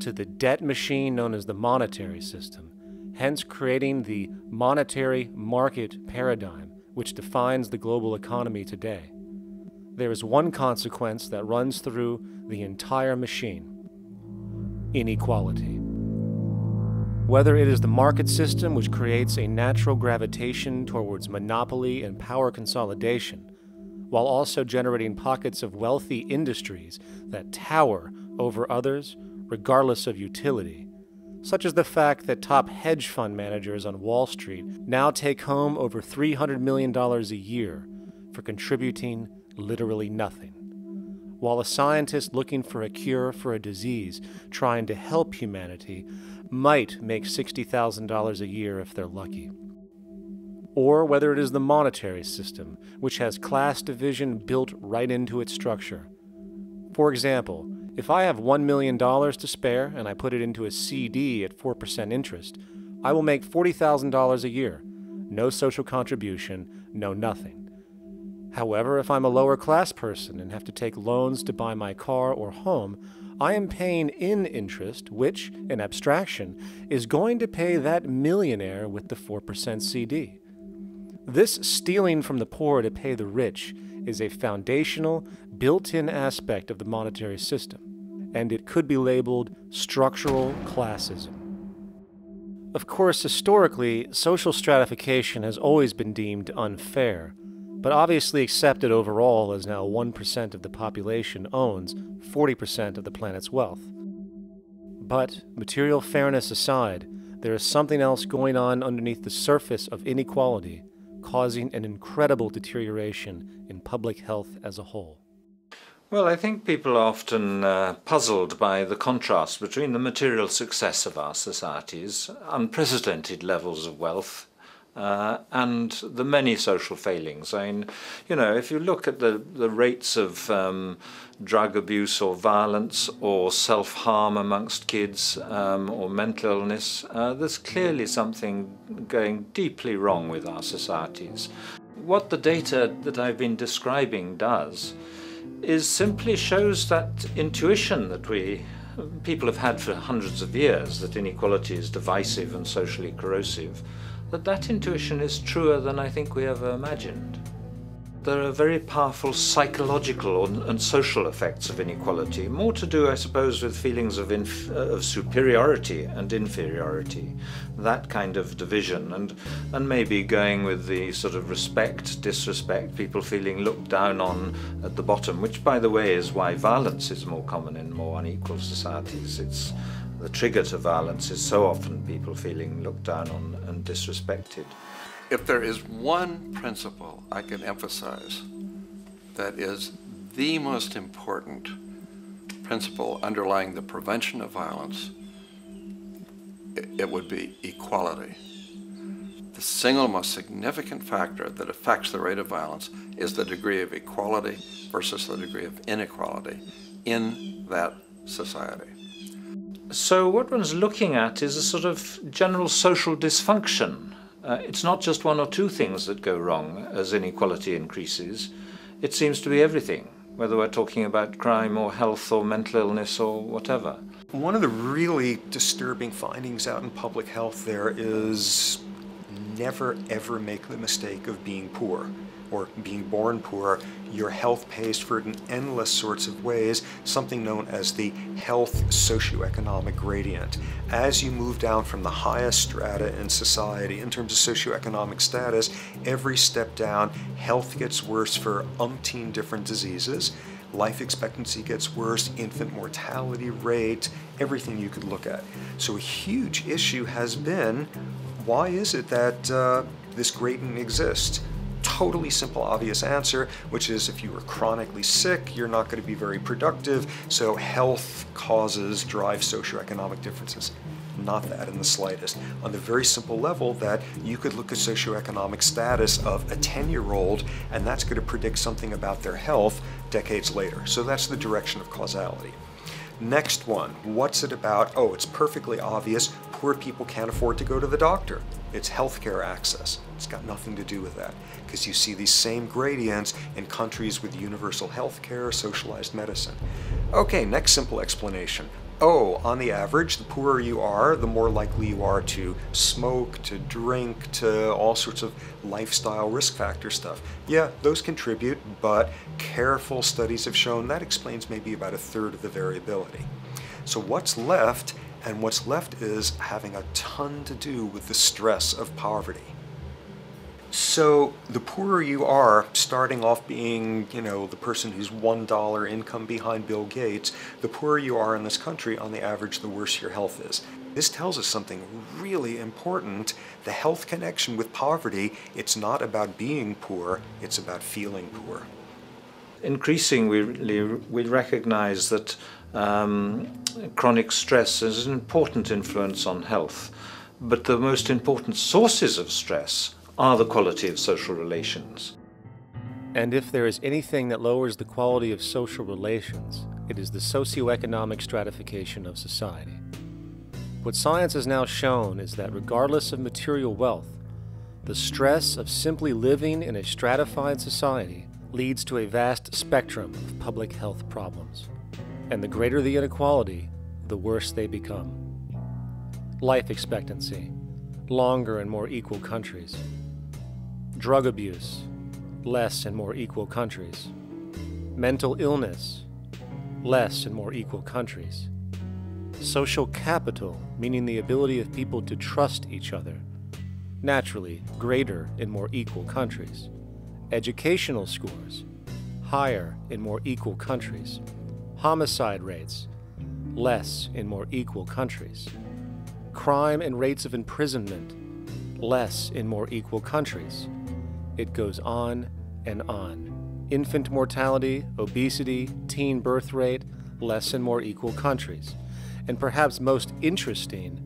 to the debt machine known as the monetary system, hence creating the monetary market paradigm which defines the global economy today. There is one consequence that runs through the entire machine: inequality. Whether it is the market system which creates a natural gravitation towards monopoly and power consolidation, while also generating pockets of wealthy industries that tower over others regardless of utility, such as the fact that top hedge fund managers on Wall Street now take home over $300 million a year for contributing literally nothing, while a scientist looking for a cure for a disease trying to help humanity might make $60,000 a year if they're lucky. Or whether it is the monetary system, which has class division built right into its structure. For example, if I have $1 million to spare and I put it into a CD at 4% interest, I will make $40,000 a year. No social contribution, no nothing. However, if I'm a lower class person and have to take loans to buy my car or home, I am paying in interest, which, in abstraction, is going to pay that millionaire with the 4% CD. This stealing from the poor to pay the rich is a foundational, built-in aspect of the monetary system, and it could be labeled structural classism. Of course, historically, social stratification has always been deemed unfair, but obviously accepted overall as now 1% of the population owns 40% of the planet's wealth. But, material fairness aside, there is something else going on underneath the surface of inequality, causing an incredible deterioration in public health as a whole. Well, I think people are often puzzled by the contrast between the material success of our societies, unprecedented levels of wealth, and the many social failings. I mean, you know, if you look at the rates of drug abuse or violence or self-harm amongst kids or mental illness, there's clearly something going deeply wrong with our societies. What the data that I've been describing does is simply shows that intuition that people have had for hundreds of years, that inequality is divisive and socially corrosive, that intuition is truer than I think we ever imagined. There are very powerful psychological and social effects of inequality, more to do, I suppose, with feelings of superiority and inferiority, that kind of division, and maybe going with the sort of respect, disrespect, people feeling looked down on at the bottom, which, by the way, is why violence is more common in more unequal societies. It's the trigger to violence is so often people feeling looked down on and disrespected. If there is one principle I can emphasize that is the most important principle underlying the prevention of violence, it would be equality. The single most significant factor that affects the rate of violence is the degree of equality versus the degree of inequality in that society. So what one's looking at is a sort of general social dysfunction. It's not just one or two things that go wrong as inequality increases. It seems to be everything, whether we're talking about crime or health or mental illness or whatever. One of the really disturbing findings out in public health there is never ever make the mistake of being poor or being born poor. Your health pays for it in endless sorts of ways, something known as the health socioeconomic gradient. As you move down from the highest strata in society in terms of socioeconomic status, every step down, health gets worse for umpteen different diseases. Life expectancy gets worse, infant mortality rate, everything you could look at. So a huge issue has been, why is it that this gradient exists? Totally simple, obvious answer, which is if you are chronically sick, you're not going to be very productive, so health causes drive socioeconomic differences. Not that in the slightest. On the very simple level that you could look at socioeconomic status of a 10-year-old, and that's going to predict something about their health decades later. So that's the direction of causality. Next one, what's it about? Oh, it's perfectly obvious. Poor people can't afford to go to the doctor. It's healthcare access. It's got nothing to do with that, because you see these same gradients in countries with universal healthcare, socialized medicine. Okay, next simple explanation. Oh, on the average, the poorer you are, the more likely you are to smoke, to drink, to all sorts of lifestyle risk factor stuff. Yeah, those contribute, but careful studies have shown that explains maybe about a third of the variability. So what's left? And what's left is having a ton to do with the stress of poverty. So the poorer you are, starting off being, the person who's $1 income behind Bill Gates, the poorer you are in this country, on the average, the worse your health is. This tells us something really important. The health connection with poverty, it's not about being poor, it's about feeling poor. Increasingly, we recognize that chronic stress is an important influence on health, but the most important sources of stress are the quality of social relations. And if there is anything that lowers the quality of social relations, it is the socioeconomic stratification of society. What science has now shown is that regardless of material wealth, the stress of simply living in a stratified society leads to a vast spectrum of public health problems. And the greater the inequality, the worse they become. Life expectancy, longer in more equal countries. Drug abuse, less in more equal countries. Mental illness, less in more equal countries. Social capital, meaning the ability of people to trust each other, naturally greater in more equal countries. Educational scores, higher in more equal countries. Homicide rates, less in more equal countries. Crime and rates of imprisonment, less in more equal countries. It goes on and on. Infant mortality, obesity, teen birth rate, less in more equal countries. And perhaps most interesting,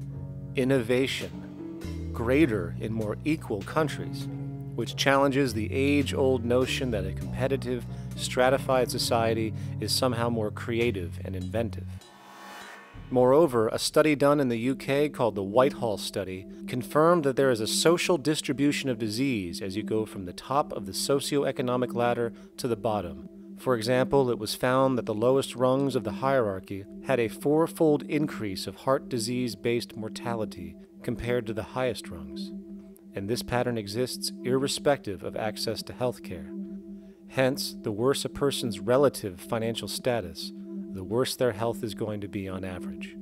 innovation, greater in more equal countries, which challenges the age-old notion that a competitive, stratified society is somehow more creative and inventive. Moreover, a study done in the UK called the Whitehall Study confirmed that there is a social distribution of disease as you go from the top of the socioeconomic ladder to the bottom. For example, it was found that the lowest rungs of the hierarchy had a 4-fold increase of heart disease-based mortality compared to the highest rungs. And this pattern exists irrespective of access to health care. Hence, the worse a person's relative financial status, the worse their health is going to be on average.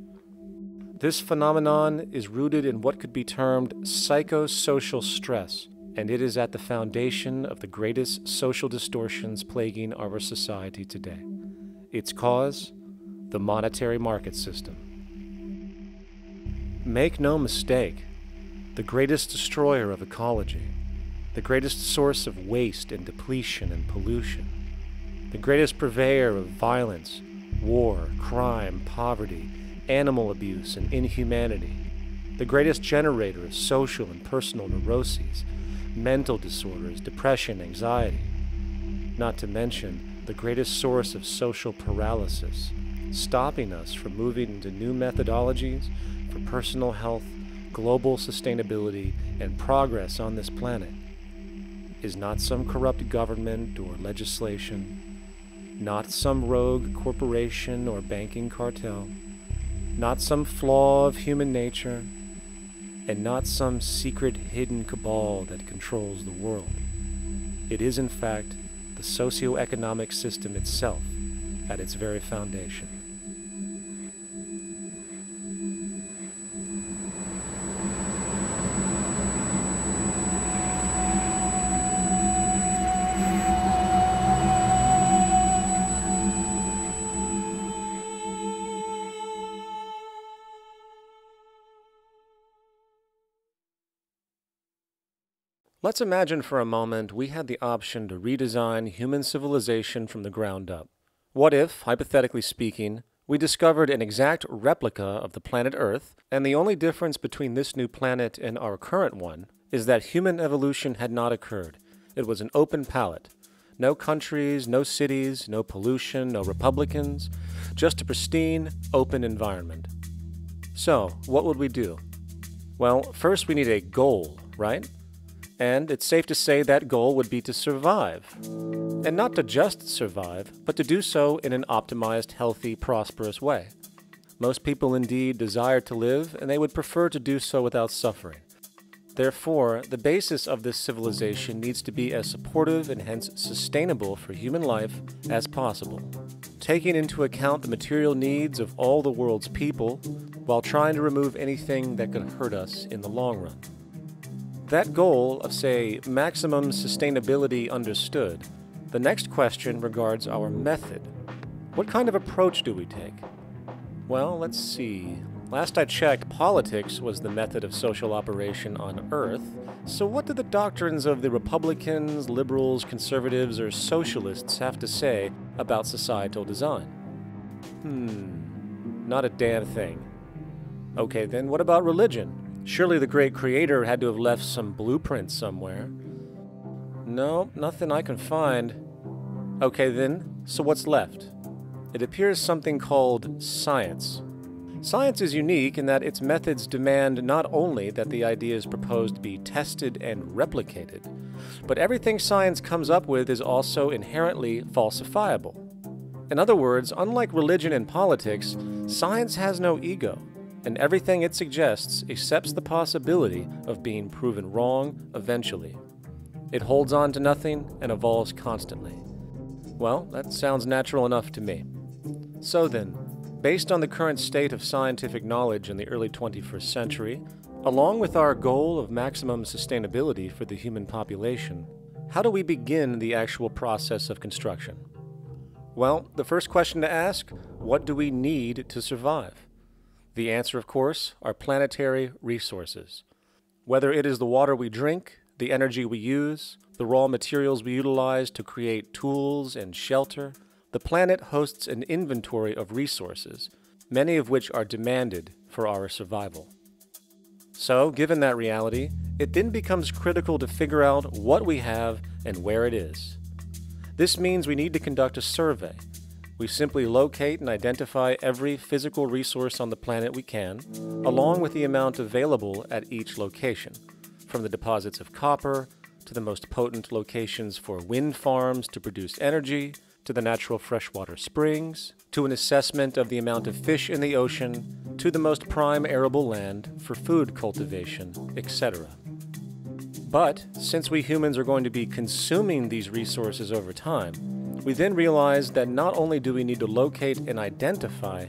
This phenomenon is rooted in what could be termed psychosocial stress, and it is at the foundation of the greatest social distortions plaguing our society today. Its cause? The monetary market system. Make no mistake, the greatest destroyer of ecology, the greatest source of waste and depletion and pollution, the greatest purveyor of violence, war, crime, poverty, animal abuse, and inhumanity, the greatest generator of social and personal neuroses, mental disorders, depression, anxiety, not to mention the greatest source of social paralysis, stopping us from moving into new methodologies for personal health, global sustainability, and progress on this planet, is not some corrupt government or legislation, not some rogue corporation or banking cartel, not some flaw of human nature, and not some secret hidden cabal that controls the world. It is, in fact, the socio-economic system itself at its very foundation. Let's imagine for a moment we had the option to redesign human civilization from the ground up. What if, hypothetically speaking, we discovered an exact replica of the planet Earth, and the only difference between this new planet and our current one is that human evolution had not occurred. It was an open palette. No countries, no cities, no pollution, no Republicans, just a pristine, open environment. So, what would we do? Well, first we need a goal, right? And it's safe to say that goal would be to survive. And not to just survive, but to do so in an optimized, healthy, prosperous way. Most people indeed desire to live, and they would prefer to do so without suffering. Therefore, the basis of this civilization needs to be as supportive and hence sustainable for human life as possible, taking into account the material needs of all the world's people while trying to remove anything that could hurt us in the long run. That goal of, say, maximum sustainability understood, the next question regards our method. What kind of approach do we take? Well, let's see. Last I checked, politics was the method of social operation on Earth. So what do the doctrines of the Republicans, liberals, conservatives, or socialists have to say about societal design? Not a damn thing. Okay, then what about religion? Surely the great creator had to have left some blueprint somewhere. No, nothing I can find. Okay then, so what's left? It appears something called science. Science is unique in that its methods demand not only that the ideas proposed be tested and replicated, but everything science comes up with is also inherently falsifiable. In other words, unlike religion and politics, science has no ego, and everything it suggests accepts the possibility of being proven wrong eventually. It holds on to nothing and evolves constantly. Well, that sounds natural enough to me. So then, based on the current state of scientific knowledge in the early 21st century, along with our goal of maximum sustainability for the human population, how do we begin the actual process of construction? Well, the first question to ask, what do we need to survive? The answer, of course, are planetary resources. Whether it is the water we drink, the energy we use, the raw materials we utilize to create tools and shelter, the planet hosts an inventory of resources, many of which are demanded for our survival. So, given that reality, it then becomes critical to figure out what we have and where it is. This means we need to conduct a survey. We simply locate and identify every physical resource on the planet we can, along with the amount available at each location, from the deposits of copper to the most potent locations for wind farms to produce energy, to the natural freshwater springs, to an assessment of the amount of fish in the ocean, to the most prime arable land for food cultivation, etc. But since we humans are going to be consuming these resources over time, we then realize that not only do we need to locate and identify,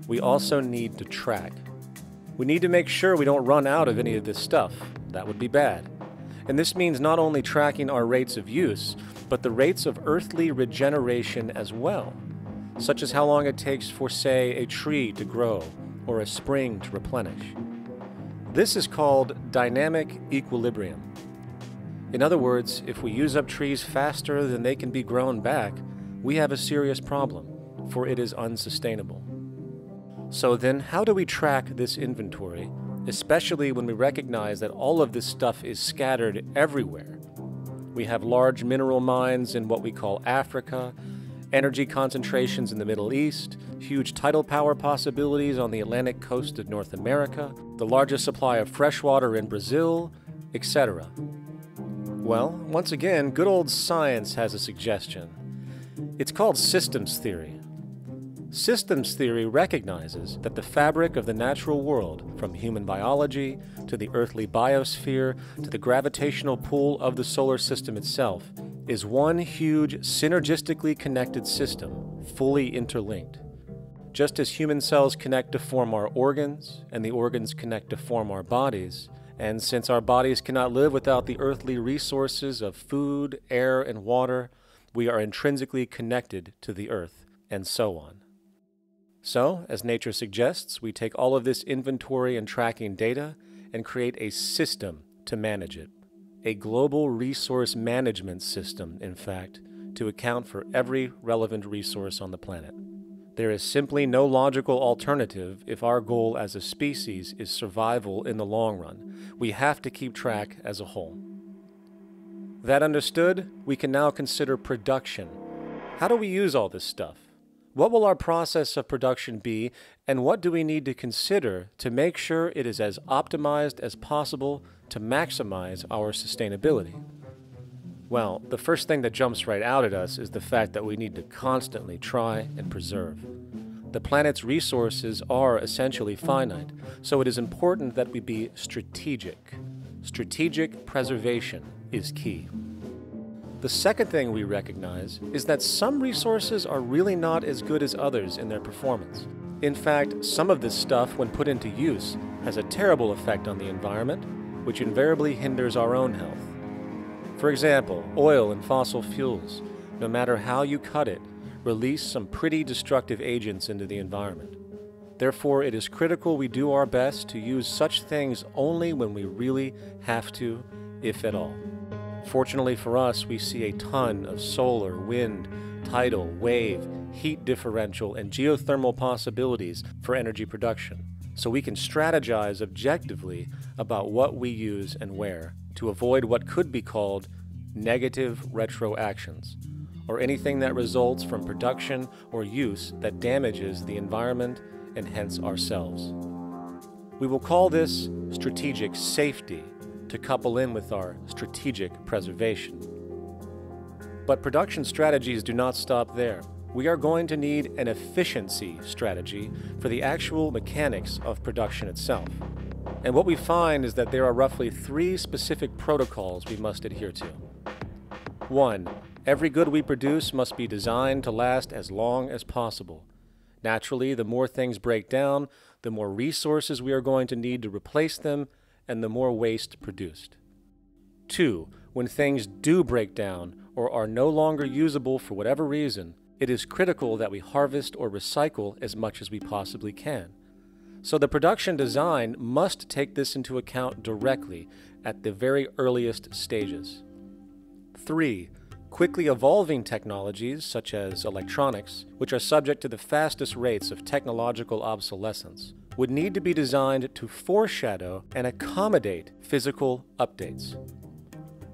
we also need to track. We need to make sure we don't run out of any of this stuff. That would be bad. And this means not only tracking our rates of use, but the rates of earthly regeneration as well, such as how long it takes for, say, a tree to grow or a spring to replenish. This is called dynamic equilibrium. In other words, if we use up trees faster than they can be grown back, we have a serious problem, for it is unsustainable. So then, how do we track this inventory, especially when we recognize that all of this stuff is scattered everywhere? We have large mineral mines in what we call Africa, energy concentrations in the Middle East, huge tidal power possibilities on the Atlantic coast of North America, the largest supply of fresh water in Brazil, etc. Well, once again, good old science has a suggestion. It's called systems theory. Systems theory recognizes that the fabric of the natural world, from human biology to the earthly biosphere to the gravitational pull of the solar system itself, is one huge synergistically connected system, fully interlinked. Just as human cells connect to form our organs, and the organs connect to form our bodies, and since our bodies cannot live without the earthly resources of food, air, and water, we are intrinsically connected to the earth, and so on. So, as nature suggests, we take all of this inventory and tracking data and create a system to manage it. A global resource management system, in fact, to account for every relevant resource on the planet. There is simply no logical alternative if our goal as a species is survival in the long run. We have to keep track as a whole. That understood, we can now consider production. How do we use all this stuff? What will our process of production be, and what do we need to consider to make sure it is as optimized as possible to maximize our sustainability? Well, the first thing that jumps right out at us is the fact that we need to constantly try and preserve. The planet's resources are essentially finite, so it is important that we be strategic. Strategic preservation is key. The second thing we recognize is that some resources are really not as good as others in their performance. In fact, some of this stuff, when put into use, has a terrible effect on the environment, which invariably hinders our own health. For example, oil and fossil fuels, no matter how you cut it, release some pretty destructive agents into the environment. Therefore, it is critical we do our best to use such things only when we really have to, if at all. Fortunately for us, we see a ton of solar, wind, tidal, wave, heat differential, and geothermal possibilities for energy production, so we can strategize objectively about what we use and where to avoid what could be called negative retroactions, or anything that results from production or use that damages the environment and hence ourselves. We will call this strategic safety to couple in with our strategic preservation. But production strategies do not stop there. We are going to need an efficiency strategy for the actual mechanics of production itself. And what we find is that there are roughly 3 specific protocols we must adhere to. 1. Every good we produce must be designed to last as long as possible. Naturally, the more things break down, the more resources we are going to need to replace them, and the more waste produced. 2. When things do break down or are no longer usable for whatever reason, it is critical that we harvest or recycle as much as we possibly can. So the production design must take this into account directly at the very earliest stages. 3. Quickly evolving technologies, such as electronics, which are subject to the fastest rates of technological obsolescence, would need to be designed to foreshadow and accommodate physical updates.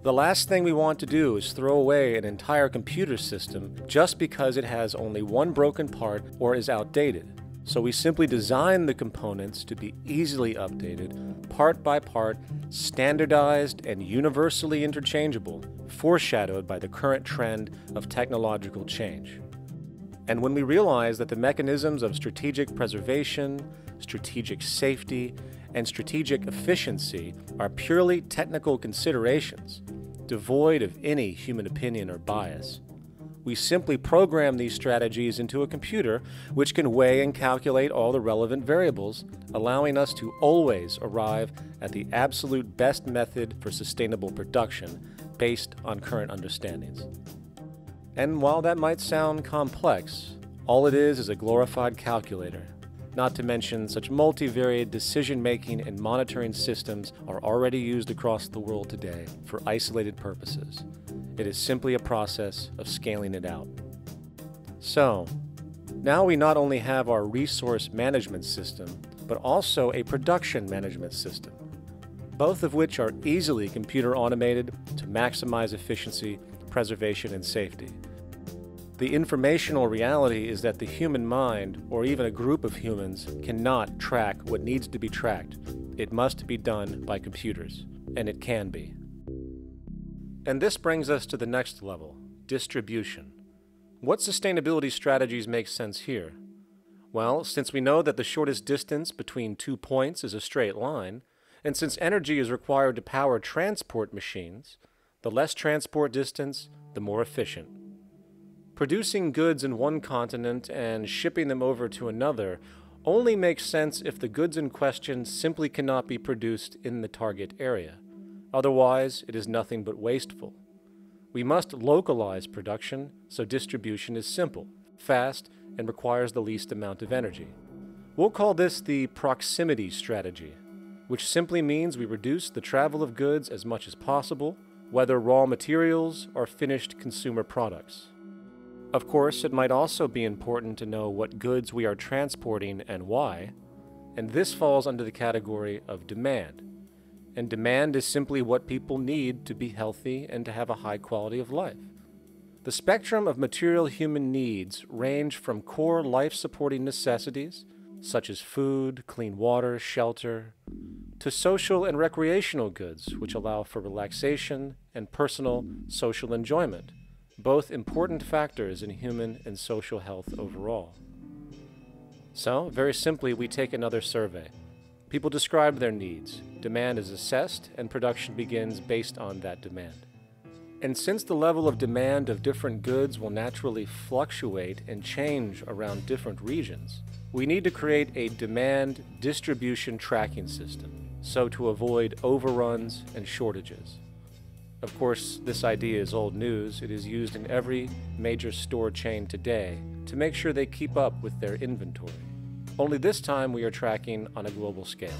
The last thing we want to do is throw away an entire computer system just because it has only one broken part or is outdated. So we simply design the components to be easily updated, part by part, standardized and universally interchangeable, foreshadowed by the current trend of technological change. And when we realize that the mechanisms of strategic preservation, strategic safety, and strategic efficiency are purely technical considerations, devoid of any human opinion or bias, we simply program these strategies into a computer which can weigh and calculate all the relevant variables, allowing us to always arrive at the absolute best method for sustainable production based on current understandings. And while that might sound complex, all it is a glorified calculator. Not to mention such multivariate decision-making and monitoring systems are already used across the world today for isolated purposes. It is simply a process of scaling it out. So, now we not only have our resource management system, but also a production management system, both of which are easily computer automated to maximize efficiency, preservation, and safety. The informational reality is that the human mind, or even a group of humans, cannot track what needs to be tracked. It must be done by computers, and it can be. And this brings us to the next level, distribution. What sustainability strategies make sense here? Well, since we know that the shortest distance between 2 points is a straight line, and since energy is required to power transport machines, the less transport distance, the more efficient. Producing goods in one continent and shipping them over to another only makes sense if the goods in question simply cannot be produced in the target area. Otherwise, it is nothing but wasteful. We must localize production so distribution is simple, fast, and requires the least amount of energy. We'll call this the proximity strategy, which simply means we reduce the travel of goods as much as possible, whether raw materials or finished consumer products. Of course, it might also be important to know what goods we are transporting and why, and this falls under the category of demand. And demand is simply what people need to be healthy and to have a high quality of life. The spectrum of material human needs range from core life-supporting necessities, such as food, clean water, shelter, to social and recreational goods, which allow for relaxation and personal social enjoyment, both important factors in human and social health overall. So, very simply, we take another survey. People describe their needs. Demand is assessed, and production begins based on that demand. And since the level of demand of different goods will naturally fluctuate and change around different regions, we need to create a demand distribution tracking system, so to avoid overruns and shortages. Of course, this idea is old news. It is used in every major store chain today to make sure they keep up with their inventory. Only this time we are tracking on a global scale.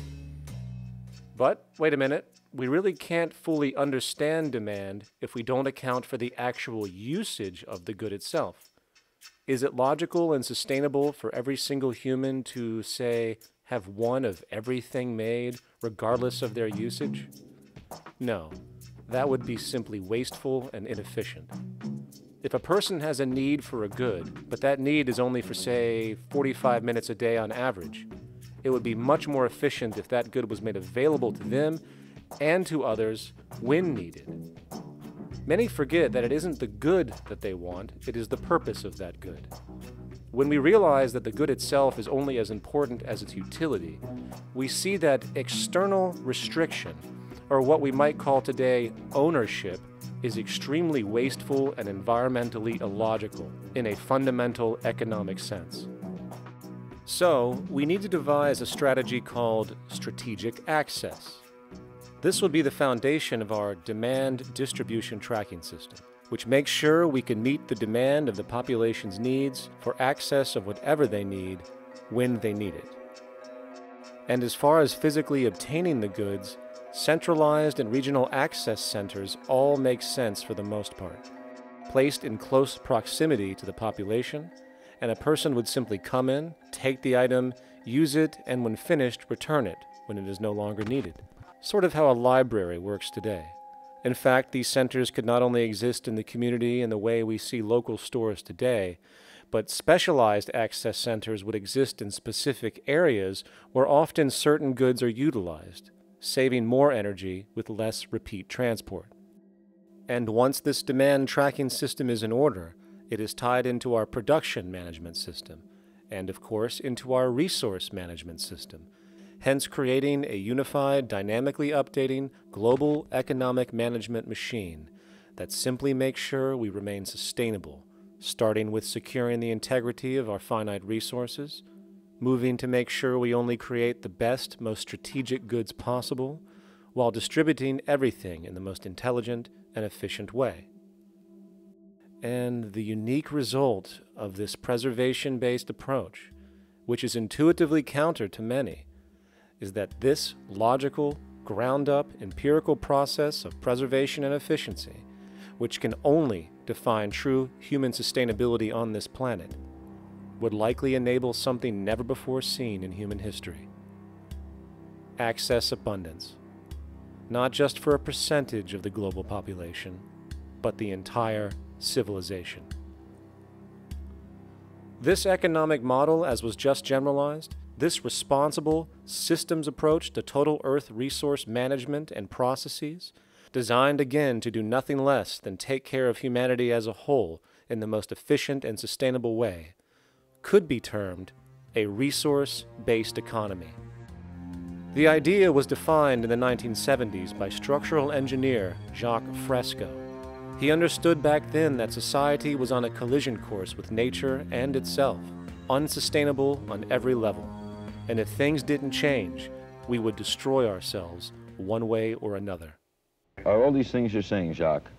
But, wait a minute, we really can't fully understand demand if we don't account for the actual usage of the good itself. Is it logical and sustainable for every single human to, say, have one of everything made, regardless of their usage? No, that would be simply wasteful and inefficient. If a person has a need for a good, but that need is only for, say, 45 minutes a day on average, it would be much more efficient if that good was made available to them and to others when needed. Many forget that it isn't the good that they want, it is the purpose of that good. When we realize that the good itself is only as important as its utility, we see that external restriction, or what we might call today ownership, is extremely wasteful and environmentally illogical in a fundamental economic sense. So, we need to devise a strategy called strategic access. This will be the foundation of our demand distribution tracking system, which makes sure we can meet the demand of the population's needs for access of whatever they need when they need it. And as far as physically obtaining the goods, centralized and regional access centers all make sense for the most part. Placed in close proximity to the population, and a person would simply come in, take the item, use it, and when finished, return it when it is no longer needed. Sort of how a library works today. In fact, these centers could not only exist in the community in the way we see local stores today, but specialized access centers would exist in specific areas where often certain goods are utilized, saving more energy with less repeat transport. And once this demand tracking system is in order, it is tied into our production management system, and of course into our resource management system, hence creating a unified, dynamically updating, global economic management machine that simply makes sure we remain sustainable, starting with securing the integrity of our finite resources, moving to make sure we only create the best, most strategic goods possible, while distributing everything in the most intelligent and efficient way. And the unique result of this preservation-based approach, which is intuitively counter to many, is that this logical, ground-up, empirical process of preservation and efficiency, which can only define true human sustainability on this planet, would likely enable something never before seen in human history. Access abundance, not just for a percentage of the global population, but the entire civilization. This economic model, as was just generalized, this responsible systems approach to total Earth resource management and processes, designed again to do nothing less than take care of humanity as a whole in the most efficient and sustainable way, could be termed a resource-based economy. The idea was defined in the 1970s by structural engineer Jacques Fresco. He understood back then that society was on a collision course with nature and itself, unsustainable on every level. And if things didn't change, we would destroy ourselves one way or another. Are all these things you're saying, Jacques,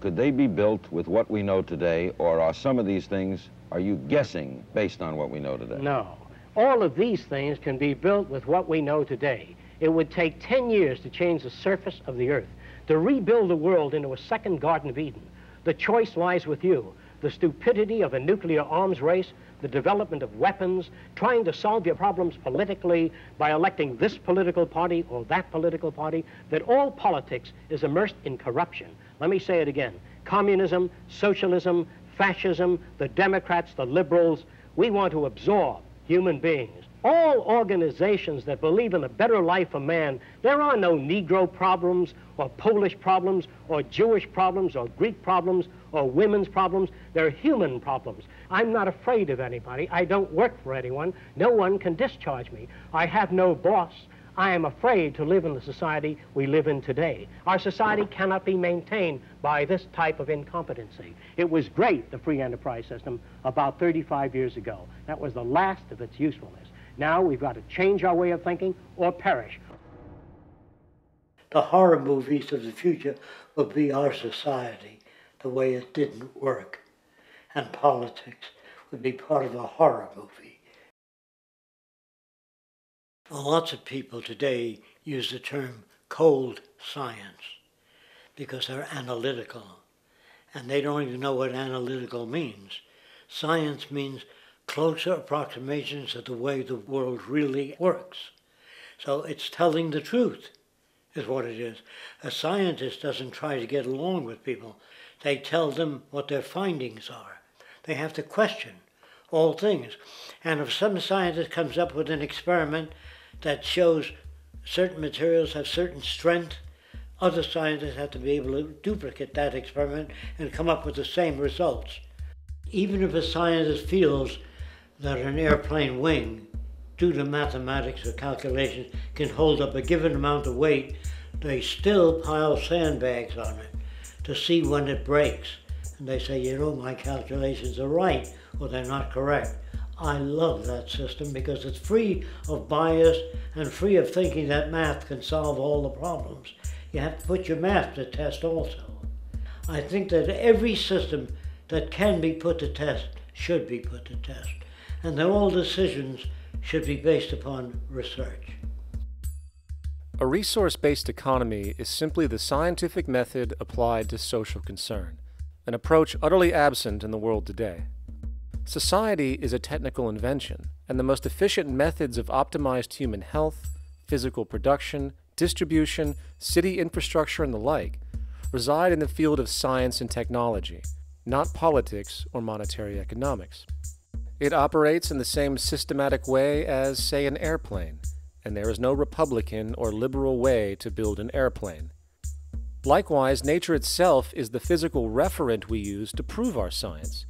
could they be built with what we know today, or are some of these things, are you guessing based on what we know today? No. All of these things can be built with what we know today. It would take 10 years to change the surface of the Earth, to rebuild the world into a second Garden of Eden. The choice lies with you. The stupidity of a nuclear arms race, the development of weapons, trying to solve your problems politically by electing this political party or that political party, that all politics is immersed in corruption. Let me say it again. Communism, socialism, fascism, the Democrats, the liberals, we want to absorb human beings All organizations that believe in a better life for man, there are no Negro problems or Polish problems or Jewish problems or Greek problems or women's problems. They're human problems. I'm not afraid of anybody. I don't work for anyone. No one can discharge me. I have no boss. I am afraid to live in the society we live in today. Our society cannot be maintained by this type of incompetency. It was great, the free enterprise system, about 35 years ago. That was the last of its usefulness. Now we've got to change our way of thinking or perish. The horror movies of the future will be our society, the way it didn't work. And politics would be part of a horror movie. Lots of people today use the term cold science because they're analytical, and they don't even know what analytical means. Science means closer approximations of the way the world really works. So it's telling the truth is what it is. A scientist doesn't try to get along with people. They tell them what their findings are. They have to question all things. And if some scientist comes up with an experiment that shows certain materials have certain strength, other scientists have to be able to duplicate that experiment and come up with the same results. Even if a scientist feels that an airplane wing, due to mathematics or calculations, can hold up a given amount of weight, they still pile sandbags on it to see when it breaks. And they say, you know, my calculations are right, or they're not correct. I love that system because it's free of bias and free of thinking that math can solve all the problems. You have to put your math to test also. I think that every system that can be put to test should be put to test, and that all decisions should be based upon research. A resource-based economy is simply the scientific method applied to social concern, an approach utterly absent in the world today. Society is a technical invention, and the most efficient methods of optimized human health, physical production, distribution, city infrastructure, and the like reside in the field of science and technology, not politics or monetary economics. It operates in the same systematic way as, say, an airplane, and there is no Republican or liberal way to build an airplane. Likewise, nature itself is the physical referent we use to prove our science,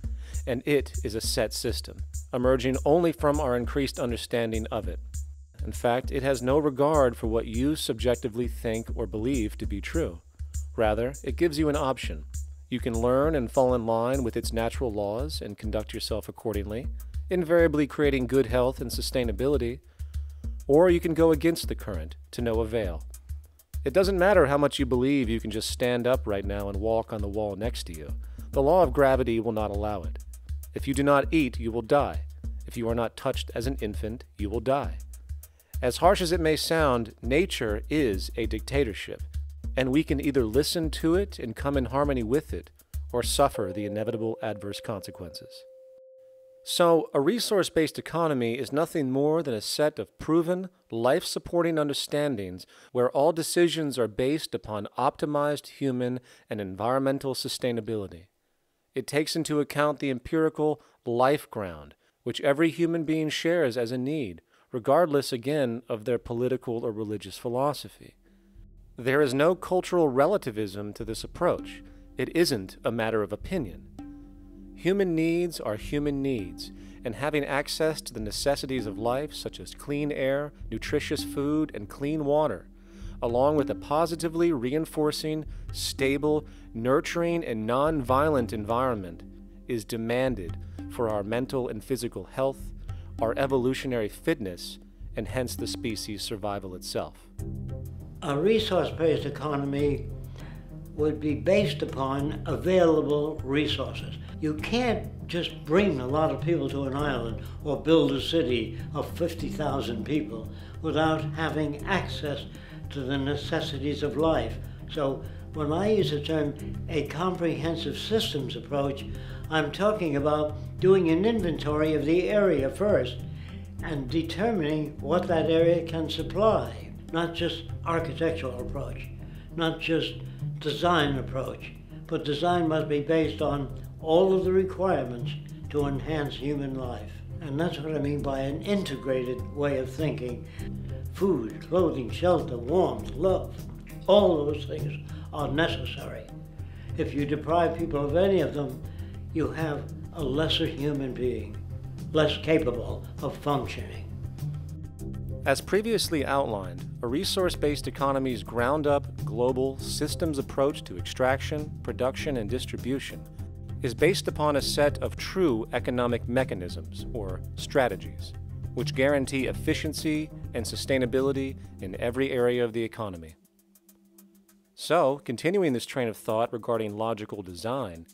and it is a set system, emerging only from our increased understanding of it. In fact, it has no regard for what you subjectively think or believe to be true. Rather, it gives you an option. You can learn and fall in line with its natural laws and conduct yourself accordingly, invariably creating good health and sustainability, or you can go against the current to no avail. It doesn't matter how much you believe you can just stand up right now and walk on the wall next to you. The law of gravity will not allow it. If you do not eat, you will die. If you are not touched as an infant, you will die. As harsh as it may sound, nature is a dictatorship, and we can either listen to it and come in harmony with it, or suffer the inevitable adverse consequences. So, a resource-based economy is nothing more than a set of proven, life-supporting understandings where all decisions are based upon optimized human and environmental sustainability. It takes into account the empirical life ground, which every human being shares as a need, regardless, again, of their political or religious philosophy. There is no cultural relativism to this approach. It isn't a matter of opinion. Human needs are human needs, and having access to the necessities of life, such as clean air, nutritious food, and clean water, along with a positively reinforcing, stable, nurturing, and non-violent environment, is demanded for our mental and physical health, our evolutionary fitness, and hence the species' survival itself. A resource-based economy would be based upon available resources. You can't just bring a lot of people to an island or build a city of 50,000 people without having access to the necessities of life. So when I use the term a comprehensive systems approach, I'm talking about doing an inventory of the area first and determining what that area can supply, not just architectural approach, not just design approach, but design must be based on all of the requirements to enhance human life. And that's what I mean by an integrated way of thinking. Food, clothing, shelter, warmth, love, all those things are necessary. If you deprive people of any of them, you have a lesser human being, less capable of functioning. As previously outlined, a resource-based economy's ground-up, global, systems approach to extraction, production, and distribution is based upon a set of true economic mechanisms, or strategies, which guarantee efficiency and sustainability in every area of the economy. So, continuing this train of thought regarding logical design,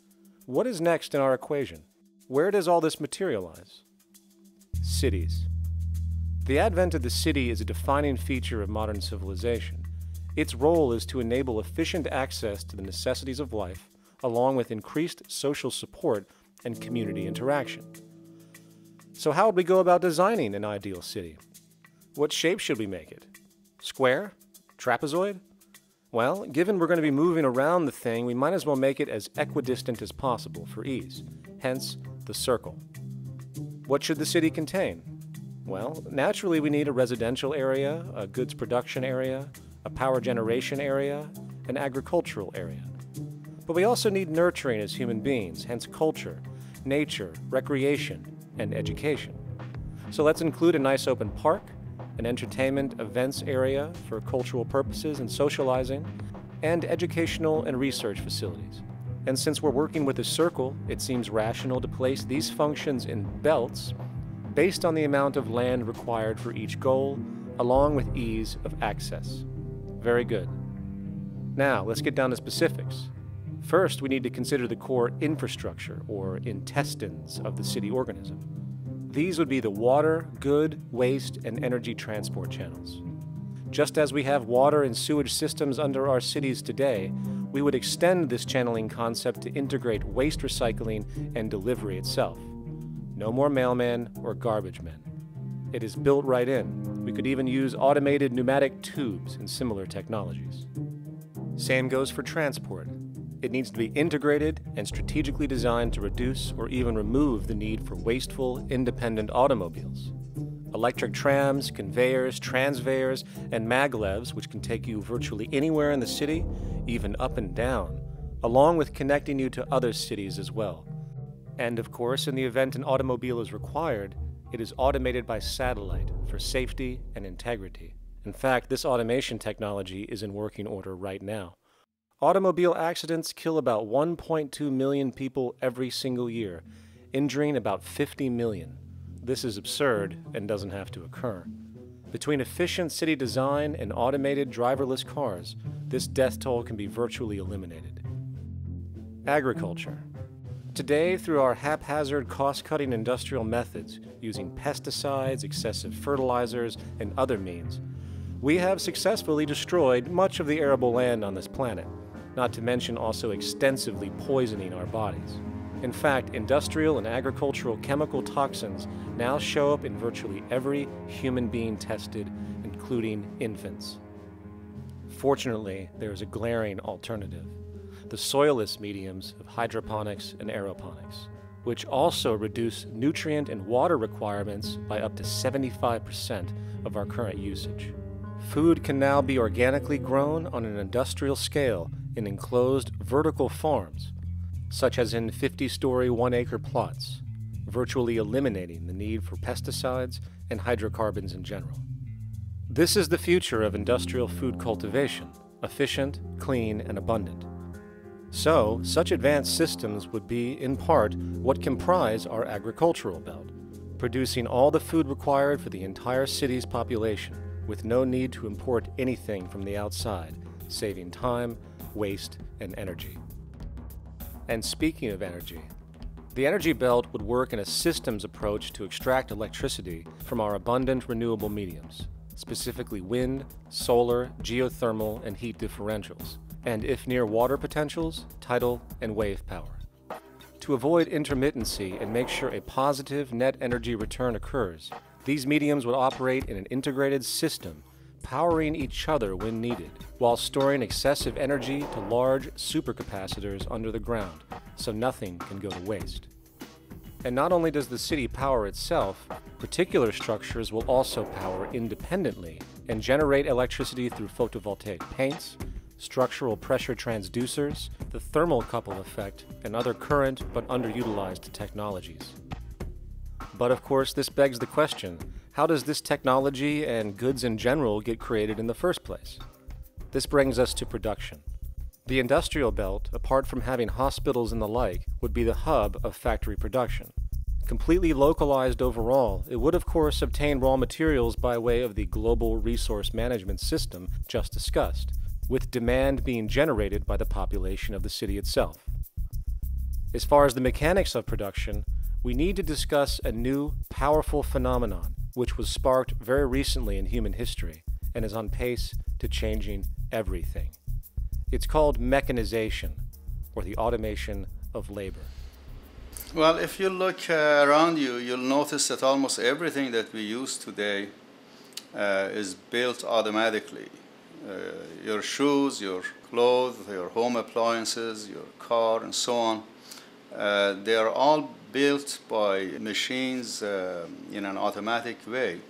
what is next in our equation? Where does all this materialize? Cities. The advent of the city is a defining feature of modern civilization. Its role is to enable efficient access to the necessities of life, along with increased social support and community interaction. So how would we go about designing an ideal city? What shape should we make it? Square? Trapezoid? Well, given we're going to be moving around the thing, we might as well make it as equidistant as possible for ease, hence the circle. What should the city contain? Well, naturally we need a residential area, a goods production area, a power generation area, an agricultural area. But we also need nurturing as human beings, hence culture, nature, recreation, and education. So let's include a nice open park, an entertainment events area for cultural purposes and socializing, and educational and research facilities. And since we're working with a circle, it seems rational to place these functions in belts based on the amount of land required for each goal, along with ease of access. Very good. Now, let's get down to specifics. First, we need to consider the core infrastructure, or intestines, of the city organism. These would be the water, good, waste, and energy transport channels. Just as we have water and sewage systems under our cities today, we would extend this channeling concept to integrate waste recycling and delivery itself. No more mailmen or garbage men. It is built right in. We could even use automated pneumatic tubes and similar technologies. Same goes for transport. It needs to be integrated and strategically designed to reduce or even remove the need for wasteful, independent automobiles. Electric trams, conveyors, transveyors, and maglevs, which can take you virtually anywhere in the city, even up and down, along with connecting you to other cities as well. And of course, in the event an automobile is required, it is automated by satellite for safety and integrity. In fact, this automation technology is in working order right now. Automobile accidents kill about 1.2 million people every single year, injuring about 50 million. This is absurd and doesn't have to occur. Between efficient city design and automated driverless cars, this death toll can be virtually eliminated. Agriculture. Today, through our haphazard, cost-cutting industrial methods, using pesticides, excessive fertilizers, and other means, we have successfully destroyed much of the arable land on this planet, not to mention also extensively poisoning our bodies. In fact, industrial and agricultural chemical toxins now show up in virtually every human being tested, including infants. Fortunately, there is a glaring alternative: the soilless mediums of hydroponics and aeroponics, which also reduce nutrient and water requirements by up to 75% of our current usage. Food can now be organically grown on an industrial scale in enclosed vertical farms, such as in 50-story 1-acre plots, virtually eliminating the need for pesticides and hydrocarbons in general. This is the future of industrial food cultivation, efficient, clean, and abundant. So, such advanced systems would be, in part, what comprise our agricultural belt, producing all the food required for the entire city's population, with no need to import anything from the outside, saving time, waste, and energy. And speaking of energy, the energy belt would work in a systems approach to extract electricity from our abundant renewable mediums, specifically wind, solar, geothermal, and heat differentials, and if near water potentials, tidal and wave power. To avoid intermittency and make sure a positive net energy return occurs, these mediums would operate in an integrated system, powering each other when needed, while storing excessive energy to large supercapacitors under the ground, so nothing can go to waste. And not only does the city power itself, particular structures will also power independently and generate electricity through photovoltaic paints, structural pressure transducers, the thermocouple effect, and other current but underutilized technologies. But of course, this begs the question, how does this technology and goods in general get created in the first place? This brings us to production. The industrial belt, apart from having hospitals and the like, would be the hub of factory production. Completely localized overall, it would of course obtain raw materials by way of the global resource management system just discussed, with demand being generated by the population of the city itself. As far as the mechanics of production, we need to discuss a new, powerful phenomenon which was sparked very recently in human history and is on pace to changing everything. It's called mechanization, or the automation of labor. Well, if you look around you, you'll notice that almost everything that we use today is built automatically. Your shoes, your clothes, your home appliances, your car, and so on, they are all built by machines in an automatic way.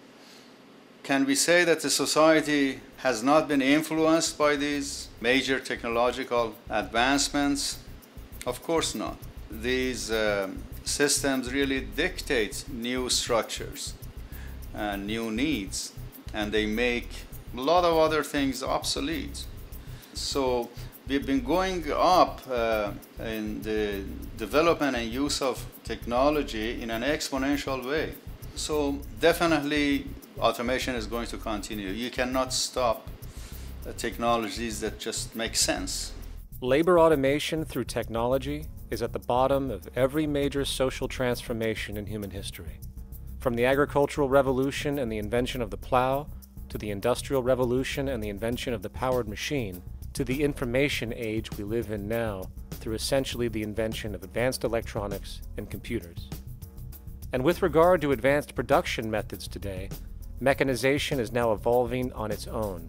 Can we say that the society has not been influenced by these major technological advancements? Of course not. These systems really dictate new structures and new needs, and they make a lot of other things obsolete. So we've been going up in the development and use of technology in an exponential way. So definitely automation is going to continue. You cannot stop technologies that just make sense. Labor automation through technology is at the bottom of every major social transformation in human history. From the agricultural revolution and the invention of the plow, to the industrial revolution and the invention of the powered machine, to the information age we live in now through essentially the invention of advanced electronics and computers. And with regard to advanced production methods today, mechanization is now evolving on its own,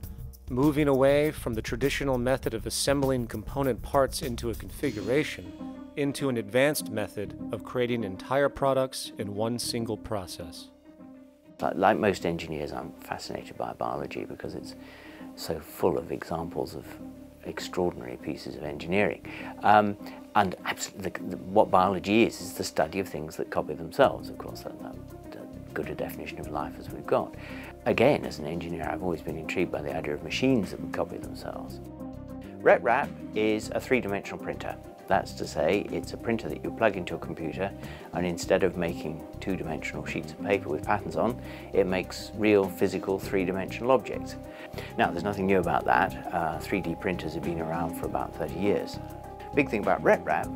moving away from the traditional method of assembling component parts into a configuration into an advanced method of creating entire products in one single process. Like most engineers, I'm fascinated by biology because it's so full of examples of extraordinary pieces of engineering. And absolutely, what biology is the study of things that copy themselves. Of course, that's good a definition of life as we've got. Again, as an engineer, I've always been intrigued by the idea of machines that would copy themselves. RepRap is a three-dimensional printer. That's to say, it's a printer that you plug into a computer, and instead of making two-dimensional sheets of paper with patterns on, it makes real, physical, three-dimensional objects. Now, there's nothing new about that. 3D printers have been around for about 30 years. Big thing about RepRap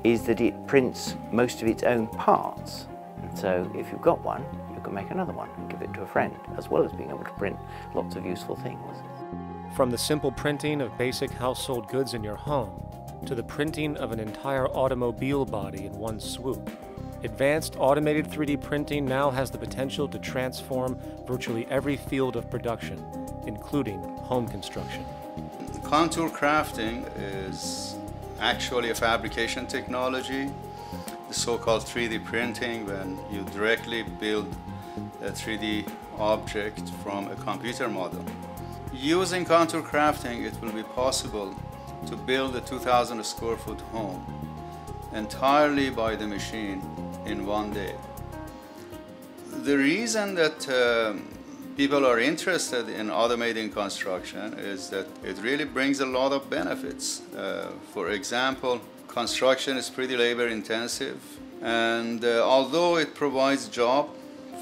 is that it prints most of its own parts. And so, if you've got one, you can make another one and give it to a friend, as well as being able to print lots of useful things. From the simple printing of basic household goods in your home, to the printing of an entire automobile body in one swoop, advanced automated 3D printing now has the potential to transform virtually every field of production, including home construction. Contour crafting is actually a fabrication technology, the so-called 3D printing, when you directly build a 3D object from a computer model. Using contour crafting, it will be possible to build a 2,000 square foot home entirely by the machine in one day. The reason that people are interested in automating construction is that it really brings a lot of benefits. For example, construction is pretty labor intensive, and although it provides job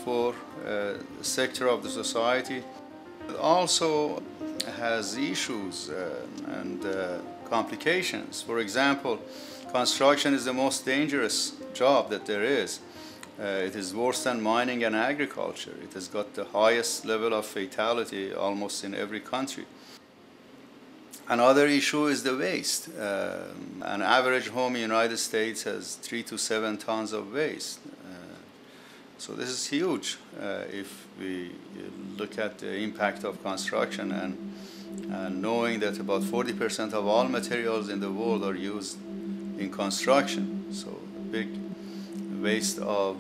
for a sector of the society, it also has issues and complications. For example, construction is the most dangerous job that there is. It is worse than mining and agriculture. It has got the highest level of fatality almost in every country. Another issue is the waste. An average home in the United States has 3 to 7 tons of waste. So this is huge if we look at the impact of construction and knowing that about 40% of all materials in the world are used in construction. So a big waste of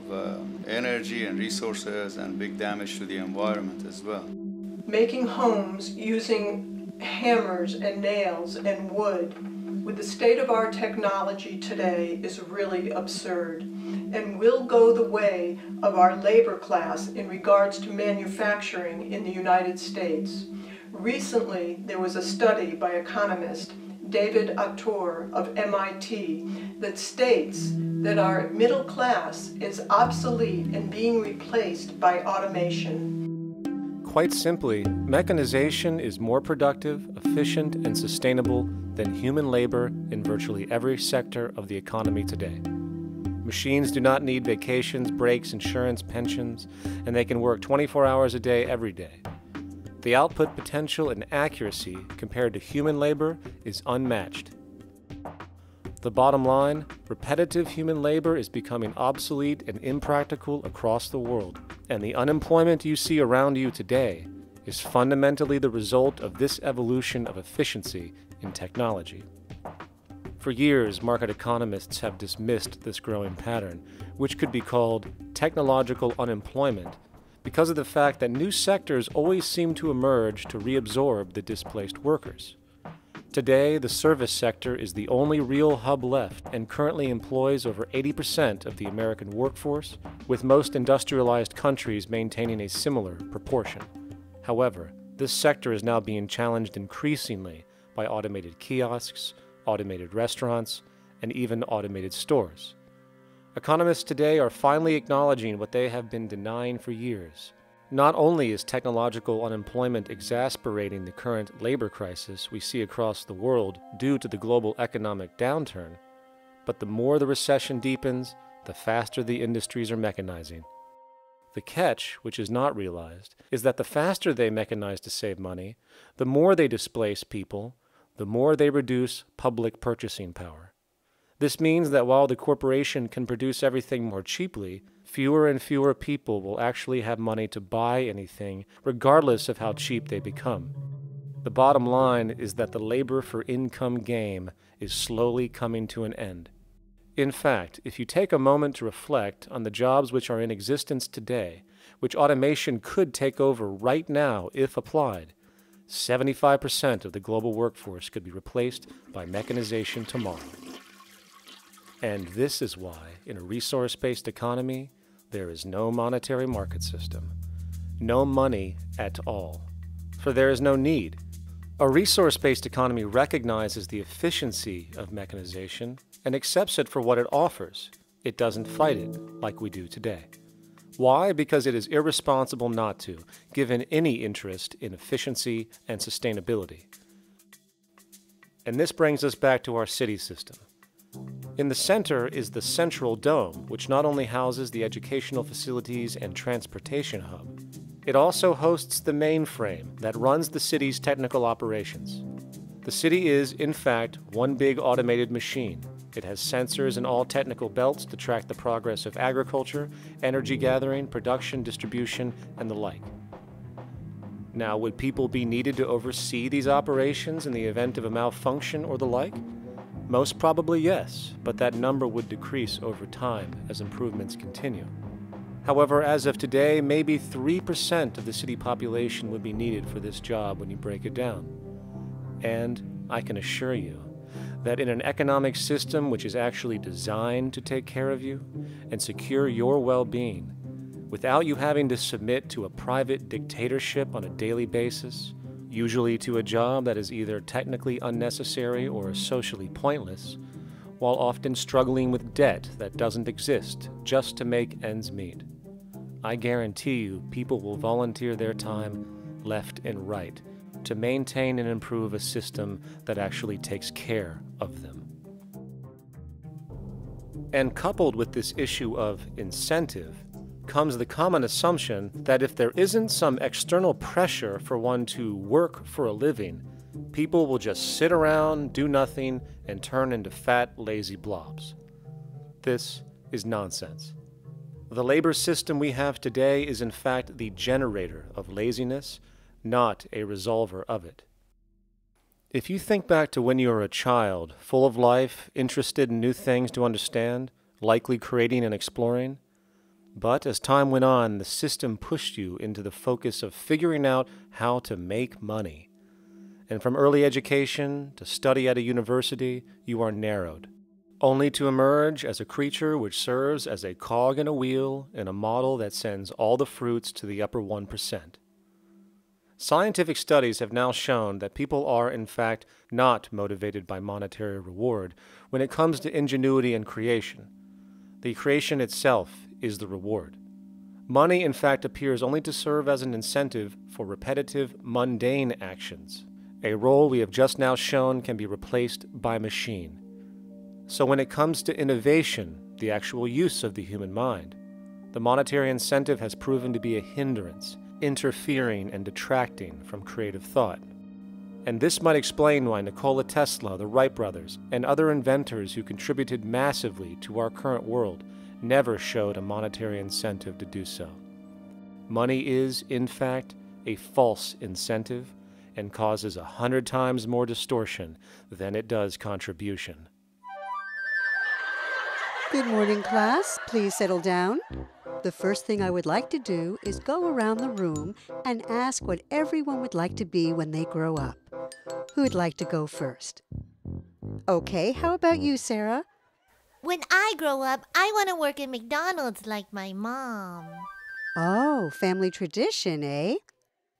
energy and resources and big damage to the environment as well. Making homes using hammers and nails and wood with the state-of-art technology today is really absurd and will go the way of our labor class in regards to manufacturing in the United States. Recently, there was a study by economist David Autor of MIT that states that our middle class is obsolete and being replaced by automation. Quite simply, mechanization is more productive, efficient, and sustainable than human labor in virtually every sector of the economy today. Machines do not need vacations, breaks, insurance, pensions, and they can work 24 hours a day every day. The output potential and accuracy compared to human labor is unmatched. The bottom line, repetitive human labor is becoming obsolete and impractical across the world, and the unemployment you see around you today is fundamentally the result of this evolution of efficiency in technology. For years, market economists have dismissed this growing pattern, which could be called technological unemployment, because of the fact that new sectors always seem to emerge to reabsorb the displaced workers. Today, the service sector is the only real hub left and currently employs over 80% of the American workforce, with most industrialized countries maintaining a similar proportion. However, this sector is now being challenged increasingly by automated kiosks, automated restaurants, and even automated stores. Economists today are finally acknowledging what they have been denying for years. Not only is technological unemployment exacerbating the current labor crisis we see across the world due to the global economic downturn, but the more the recession deepens, the faster the industries are mechanizing. The catch, which is not realized, is that the faster they mechanize to save money, the more they displace people, the more they reduce public purchasing power. This means that while the corporation can produce everything more cheaply, fewer and fewer people will actually have money to buy anything, regardless of how cheap they become. The bottom line is that the labor for income game is slowly coming to an end. In fact, if you take a moment to reflect on the jobs which are in existence today, which automation could take over right now if applied, 75% of the global workforce could be replaced by mechanization tomorrow. And this is why, in a resource-based economy, there is no monetary market system, no money at all, for there is no need. A resource-based economy recognizes the efficiency of mechanization and accepts it for what it offers. It doesn't fight it like we do today. Why? Because it is irresponsible not to, given any interest in efficiency and sustainability. And this brings us back to our city system. In the center is the central dome, which not only houses the educational facilities and transportation hub, it also hosts the mainframe that runs the city's technical operations. The city is, in fact, one big automated machine. It has sensors in all technical belts to track the progress of agriculture, energy gathering, production, distribution, and the like. Now, would people be needed to oversee these operations in the event of a malfunction or the like? Most probably yes, but that number would decrease over time as improvements continue. However, as of today, maybe 3% of the city population would be needed for this job when you break it down. And I can assure you that in an economic system which is actually designed to take care of you and secure your well-being, without you having to submit to a private dictatorship on a daily basis, usually to a job that is either technically unnecessary or socially pointless, while often struggling with debt that doesn't exist just to make ends meet. I guarantee you people will volunteer their time left and right to maintain and improve a system that actually takes care of them. And coupled with this issue of incentive comes the common assumption that if there isn't some external pressure for one to work for a living, people will just sit around, do nothing, and turn into fat, lazy blobs. This is nonsense. The labor system we have today is in fact the generator of laziness, not a resolver of it. If you think back to when you were a child, full of life, interested in new things to understand, likely creating and exploring. But as time went on, the system pushed you into the focus of figuring out how to make money. And from early education to study at a university, you are narrowed, only to emerge as a creature which serves as a cog in a wheel in a model that sends all the fruits to the upper 1%. Scientific studies have now shown that people are, in fact, not motivated by monetary reward when it comes to ingenuity and creation. The creation itself is the reward. Money, in fact, appears only to serve as an incentive for repetitive, mundane actions, a role we have just now shown can be replaced by machine. So when it comes to innovation, the actual use of the human mind, the monetary incentive has proven to be a hindrance, interfering and detracting from creative thought. And this might explain why Nikola Tesla, the Wright brothers, and other inventors who contributed massively to our current world never showed a monetary incentive to do so. Money is, in fact, a false incentive and causes 100 times more distortion than it does contribution. Good morning, class. Please settle down. The first thing I would like to do is go around the room and ask what everyone would like to be when they grow up. Who would like to go first? Okay, how about you, Sarah? When I grow up, I want to work at McDonald's like my mom. Oh, family tradition, eh?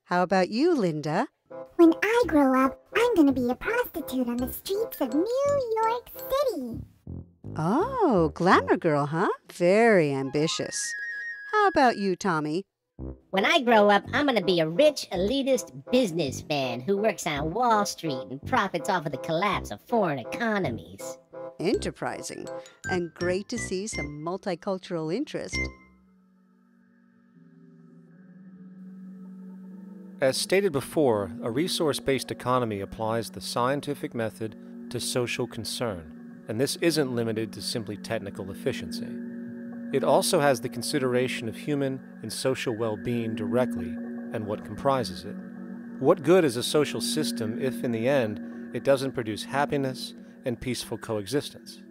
How about you, Linda? When I grow up, I'm going to be a prostitute on the streets of New York City. Oh, glamour girl, huh? Very ambitious. How about you, Tommy? When I grow up, I'm going to be a rich, elitist businessman who works on Wall Street and profits off of the collapse of foreign economies. Enterprising, and great to see some multicultural interest. As stated before, a resource-based economy applies the scientific method to social concern, and this isn't limited to simply technical efficiency. It also has the consideration of human and social well-being directly and what comprises it. What good is a social system if, in the end, it doesn't produce happiness and peaceful coexistence?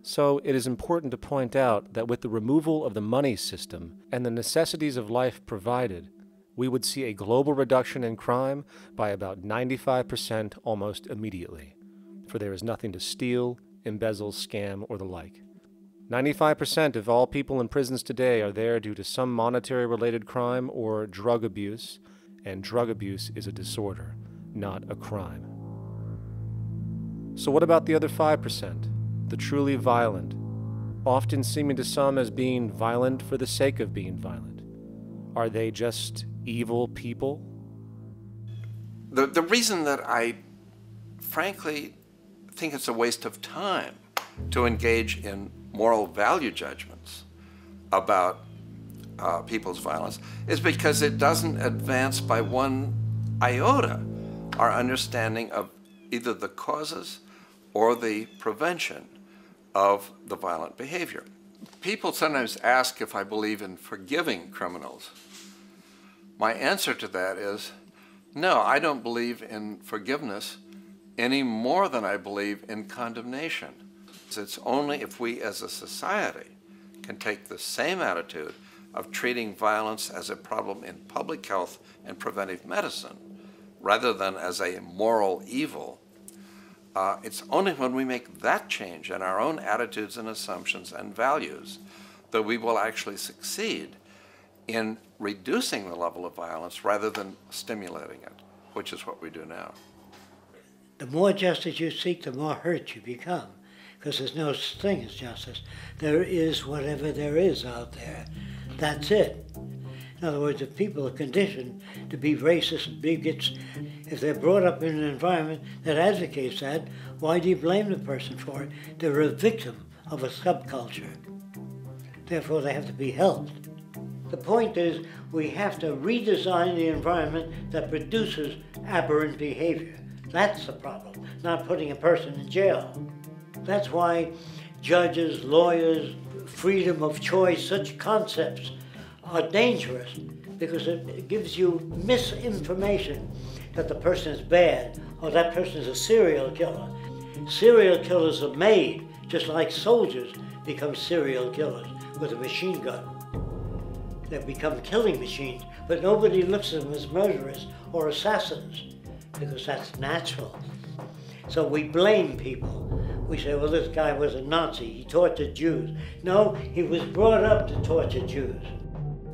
So it is important to point out that with the removal of the money system and the necessities of life provided, we would see a global reduction in crime by about 95% almost immediately, for there is nothing to steal, embezzle, scam, or the like. 95% of all people in prisons today are there due to some monetary-related crime or drug abuse, and drug abuse is a disorder, not a crime. So what about the other 5%, the truly violent, often seeming to some as being violent for the sake of being violent? Are they just evil people? The reason that I frankly think it's a waste of time to engage in moral value judgments about people's violence is because it doesn't advance by one iota our understanding of either the causes or the prevention of the violent behavior. People sometimes ask if I believe in forgiving criminals. My answer to that is, no, I don't believe in forgiveness any more than I believe in condemnation. It's only if we as a society can take the same attitude of treating violence as a problem in public health and preventive medicine rather than as a moral evil. It's only when we make that change in our own attitudes and assumptions and values that we will actually succeed in reducing the level of violence rather than stimulating it, which is what we do now. The more justice you seek, the more hurt you become, because there's no such thing as justice. There is whatever there is out there. That's it. In other words, if people are conditioned to be racist and bigots, if they're brought up in an environment that advocates that, why do you blame the person for it? They're a victim of a subculture. Therefore, they have to be helped. The point is, we have to redesign the environment that produces aberrant behavior. That's the problem, not putting a person in jail. That's why judges, lawyers, freedom of choice, such concepts are dangerous, because it gives you misinformation that the person is bad or that person is a serial killer. Serial killers are made Just like soldiers become serial killers with a machine gun. They become killing machines, but nobody looks at them as murderers or assassins because that's natural. So we blame people. We say, well, this guy was a Nazi, he tortured Jews. No, he was brought up to torture Jews.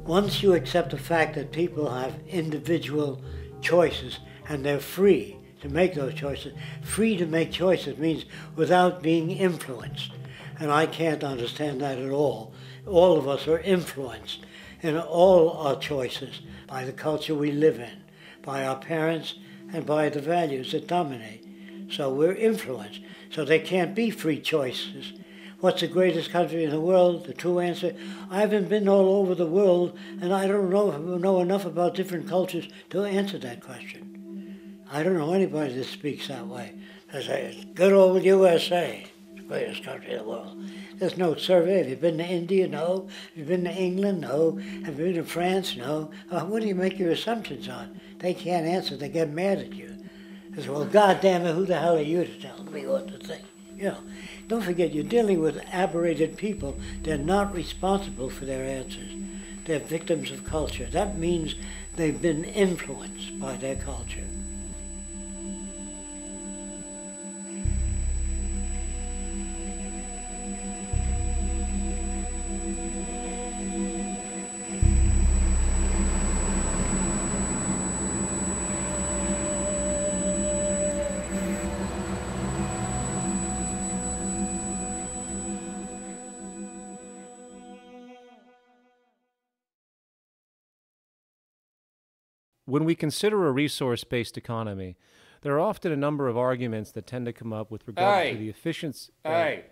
Once you accept the fact that people have individual choices and they're free to make those choices, free to make choices means without being influenced. And I can't understand that at all. All of us are influenced in all our choices by the culture we live in, by our parents, and by the values that dominate. So we're influenced. So there can't be free choices. What's the greatest country in the world? The true answer, I haven't been all over the world, and I don't know enough about different cultures to answer that question. I don't know anybody that speaks that way. They say, good old USA, the greatest country in the world. There's no survey. Have you been to India? No. Have you been to England? No. Have you been to France? No. What do you make your assumptions on? They can't answer. They get mad at you. They say, well, goddamn it, who the hell are you to tell me what to think? You know, don't forget, you're dealing with aberrated people. They're not responsible for their answers. They're victims of culture. That means they've been influenced by their culture. When we consider a resource-based economy, there are often a number of arguments that tend to come up with regard to the efficiency. Now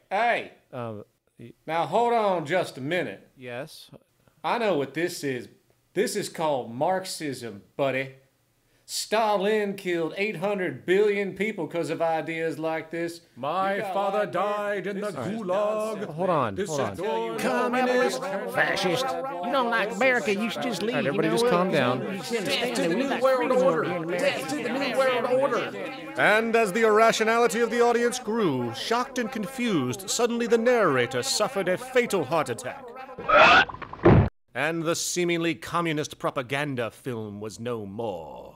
hold on just a minute. Yes? I know what this is. This is called Marxism, buddy. Stalin killed 800 billion people because of ideas like this. My father died in the gulag. Hold on. Communist, fascist. You don't like America, you should just leave. Right, everybody just calm down. Death to the New World Order. Death to the New World Order. And as the irrationality of the audience grew, shocked and confused, suddenly the narrator suffered a fatal heart attack. And the seemingly communist propaganda film was no more.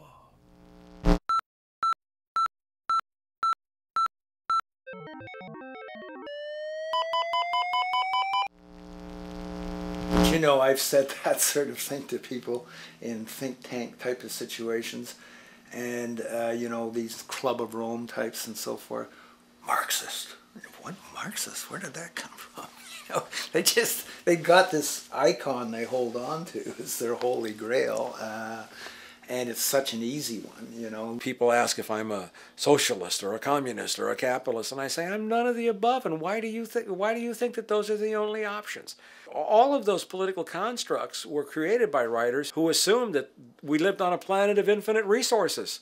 You know, I've said that sort of thing to people in think tank type of situations, and you know, these Club of Rome types and so forth. Marxist? What Marxist? Where did that come from? You know, they got this icon they hold on to as their holy grail, and it's such an easy one. You know, people ask if I'm a socialist or a communist or a capitalist, and I say I'm none of the above. And why do you think that those are the only options? All of those political constructs were created by writers who assumed that we lived on a planet of infinite resources.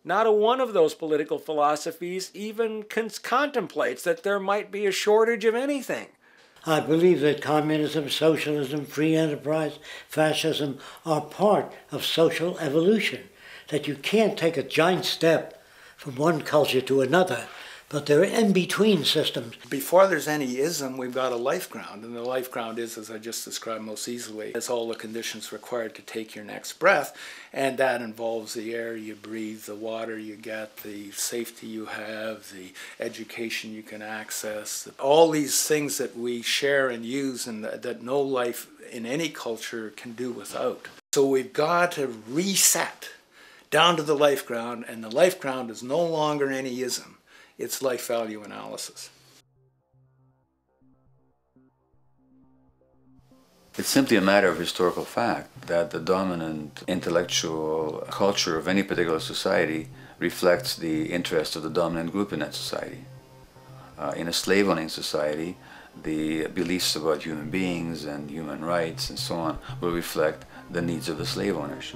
Not a one of those political philosophies even contemplates that there might be a shortage of anything. I believe that communism, socialism, free enterprise, fascism are part of social evolution, that you can't take a giant step from one culture to another, but they're in-between systems. Before there's any ism, we've got a life ground, and the life ground is, as I just described most easily, it's all the conditions required to take your next breath, and that involves the air you breathe, the water you get, the safety you have, the education you can access, all these things that we share and use and that no life in any culture can do without. So we've got to reset down to the life ground, and the life ground is no longer any ism. It's life value analysis. It's simply a matter of historical fact that the dominant intellectual culture of any particular society reflects the interests of the dominant group in that society. In a slave-owning society, the beliefs about human beings and human rights and so on will reflect the needs of the slave owners.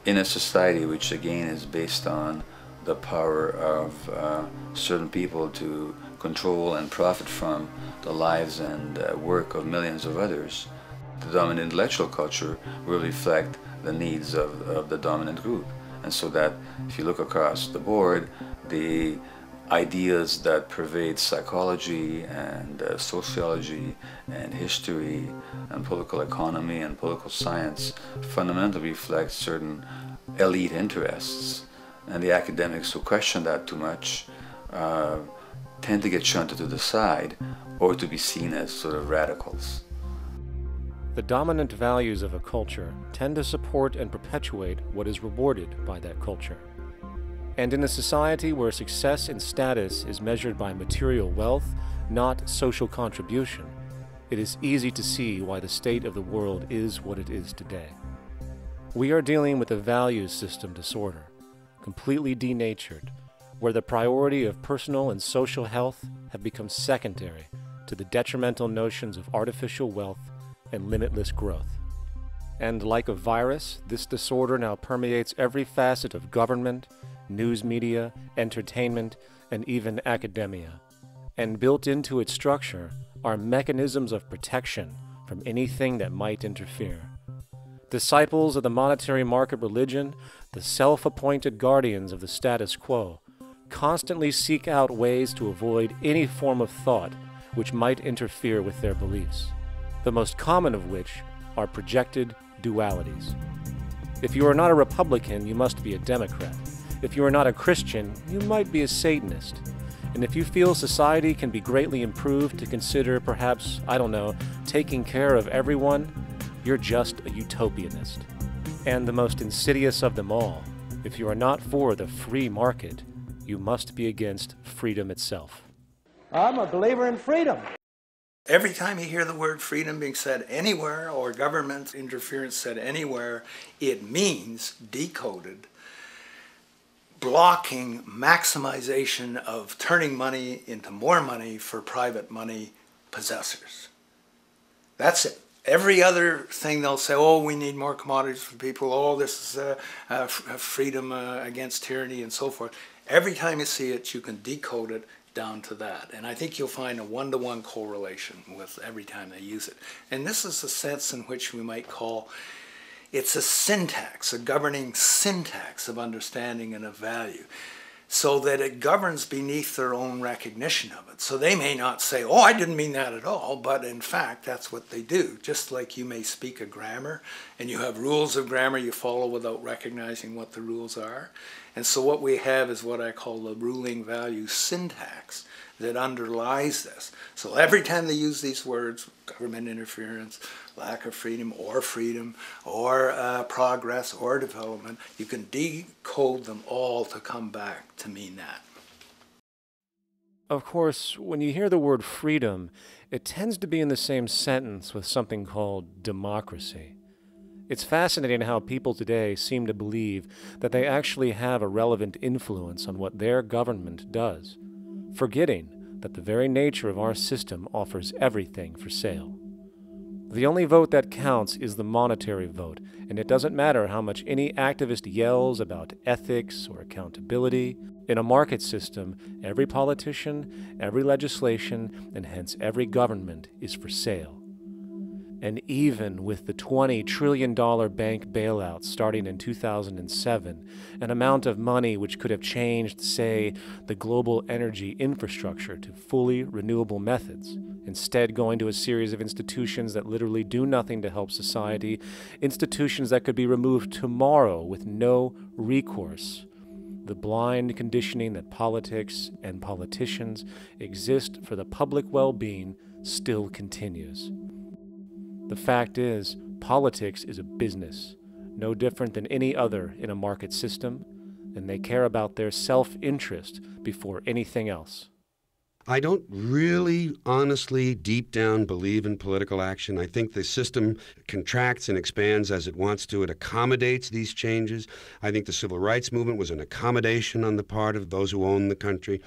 In a society which again is based on the power of certain people to control and profit from the lives and work of millions of others, the dominant intellectual culture will reflect the needs of the dominant group. And so that if you look across the board, the ideas that pervade psychology and sociology and history and political economy and political science fundamentally reflect certain elite interests. And the academics who question that too much tend to get shunted to the side or to be seen as sort of radicals. The dominant values of a culture tend to support and perpetuate what is rewarded by that culture. And in a society where success and status is measured by material wealth, not social contribution, it is easy to see why the state of the world is what it is today. We are dealing with a values system disorder, completely denatured, where the priority of personal and social health have become secondary to the detrimental notions of artificial wealth and limitless growth. And like a virus, this disorder now permeates every facet of government, news media, entertainment, and even academia. And built into its structure are mechanisms of protection from anything that might interfere. Disciples of the monetary market religion, the self-appointed guardians of the status quo, constantly seek out ways to avoid any form of thought which might interfere with their beliefs, the most common of which are projected dualities. If you are not a Republican, you must be a Democrat. If you are not a Christian, you might be a Satanist. And if you feel society can be greatly improved to consider perhaps, I don't know, taking care of everyone, you're just a utopianist. And the most insidious of them all, if you are not for the free market, you must be against freedom itself. I'm a believer in freedom. Every time you hear the word freedom being said anywhere or government interference said anywhere, it means, decoded, blocking maximization of turning money into more money for private money possessors. That's it. Every other thing they'll say, oh, we need more commodities for people, oh, this is freedom against tyranny and so forth. Every time you see it, you can decode it down to that. And I think you'll find a one-to-one correlation with every time they use it. And this is a sense in which we might call it's a syntax, a governing syntax of understanding and of value, so that it governs beneath their own recognition of it. So they may not say, oh, I didn't mean that at all, but in fact, that's what they do. Just like you may speak a grammar, and you have rules of grammar you follow without recognizing what the rules are. And so what we have is what I call the ruling value syntax that underlies this. So every time they use these words, government interference, lack of freedom, or progress, or development, you can decode them all to come back to mean that. Of course, when you hear the word freedom, it tends to be in the same sentence with something called democracy. It's fascinating how people today seem to believe that they actually have a relevant influence on what their government does, forgetting that the very nature of our system offers everything for sale. The only vote that counts is the monetary vote, and it doesn't matter how much any activist yells about ethics or accountability. In a market system, every politician, every legislation, and hence every government is for sale. And even with the $20 trillion bank bailout starting in 2007, an amount of money which could have changed, say, the global energy infrastructure to fully renewable methods, instead going to a series of institutions that literally do nothing to help society, institutions that could be removed tomorrow with no recourse. The blind conditioning that politics and politicians exist for the public well-being still continues. The fact is, politics is a business, no different than any other in a market system, and they care about their self-interest before anything else. I don't really, honestly, deep down believe in political action. I think the system contracts and expands as it wants to. It accommodates these changes. I think the civil rights movement was an accommodation on the part of those who own the country.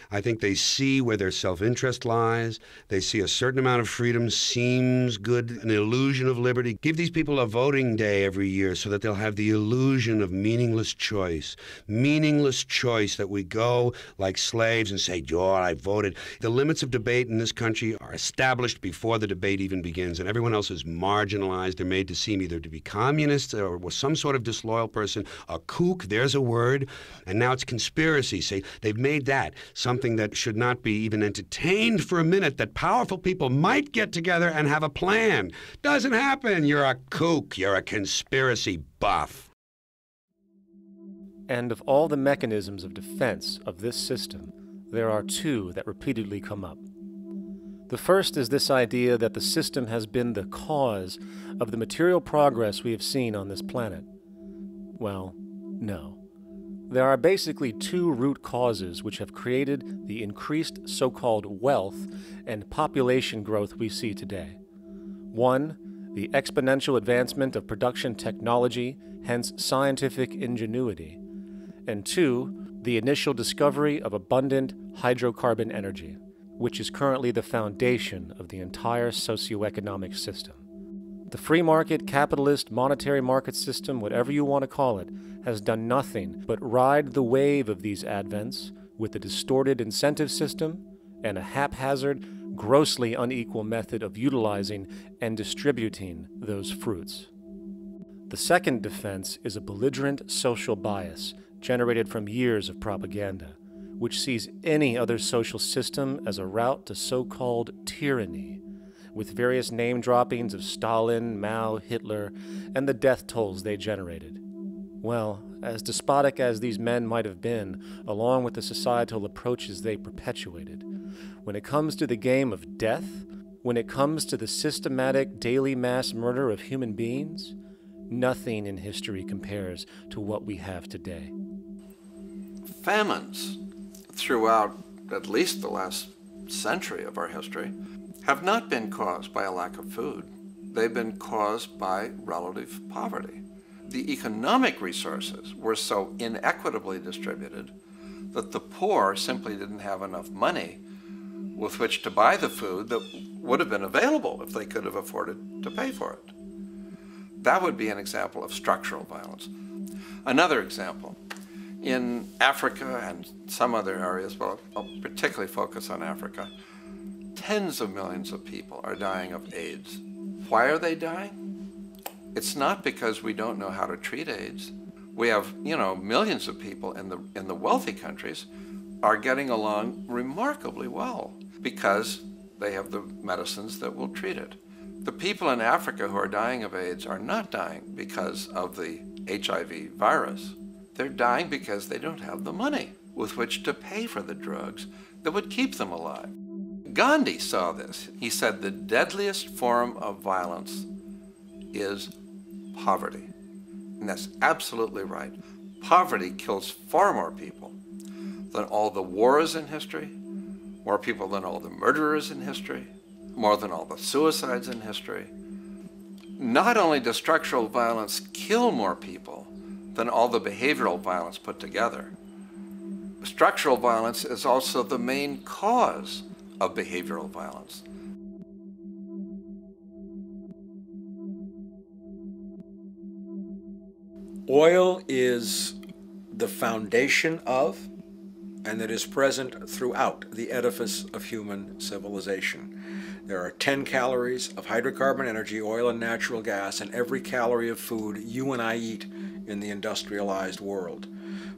I think they see where their self-interest lies. They see a certain amount of freedom seems good, an illusion of liberty. Give these people a voting day every year so that they'll have the illusion of meaningless choice. Meaningless choice that we go like slaves and say, "Joe, I voted it. The limits of debate in this country are established before the debate even begins, and everyone else is marginalized. They're made to seem either to be communists or some sort of disloyal person, a kook, there's a word, and now it's conspiracy. See, they've made that something that should not be even entertained for a minute, that powerful people might get together and have a plan. Doesn't happen. You're a kook. You're a conspiracy buff. And of all the mechanisms of defense of this system, there are two that repeatedly come up. The first is this idea that the system has been the cause of the material progress we have seen on this planet. Well, no. There are basically two root causes which have created the increased so-called wealth and population growth we see today. One, the exponential advancement of production technology, hence scientific ingenuity. And two, the initial discovery of abundant hydrocarbon energy, which is currently the foundation of the entire socioeconomic system. The free market, capitalist, monetary market system, whatever you want to call it, has done nothing but ride the wave of these advents with a distorted incentive system and a haphazard, grossly unequal method of utilizing and distributing those fruits. The second defense is a belligerent social bias generated from years of propaganda, which sees any other social system as a route to so-called tyranny, with various name-droppings of Stalin, Mao, Hitler, and the death tolls they generated. Well, as despotic as these men might have been, along with the societal approaches they perpetuated, when it comes to the game of death, when it comes to the systematic daily mass murder of human beings, nothing in history compares to what we have today. Famines throughout at least the last century of our history have not been caused by a lack of food. They've been caused by relative poverty. The economic resources were so inequitably distributed that the poor simply didn't have enough money with which to buy the food that would have been available if they could have afforded to pay for it. That would be an example of structural violence. Another example, in Africa and some other areas, but I'll particularly focus on Africa, tens of millions of people are dying of AIDS. Why are they dying? It's not because we don't know how to treat AIDS. We have, millions of people in the wealthy countries are getting along remarkably well because they have the medicines that will treat it. The people in Africa who are dying of AIDS are not dying because of the HIV virus. They're dying because they don't have the money with which to pay for the drugs that would keep them alive. Gandhi saw this. He said the deadliest form of violence is poverty. And that's absolutely right. Poverty kills far more people than all the wars in history, more people than all the murderers in history, more than all the suicides in history. Not only does structural violence kill more people than all the behavioral violence put together, structural violence is also the main cause of behavioral violence. Oil is the foundation of, and that is present throughout the edifice of human civilization. There are 10 calories of hydrocarbon energy, oil and natural gas, in every calorie of food you and I eat in the industrialized world.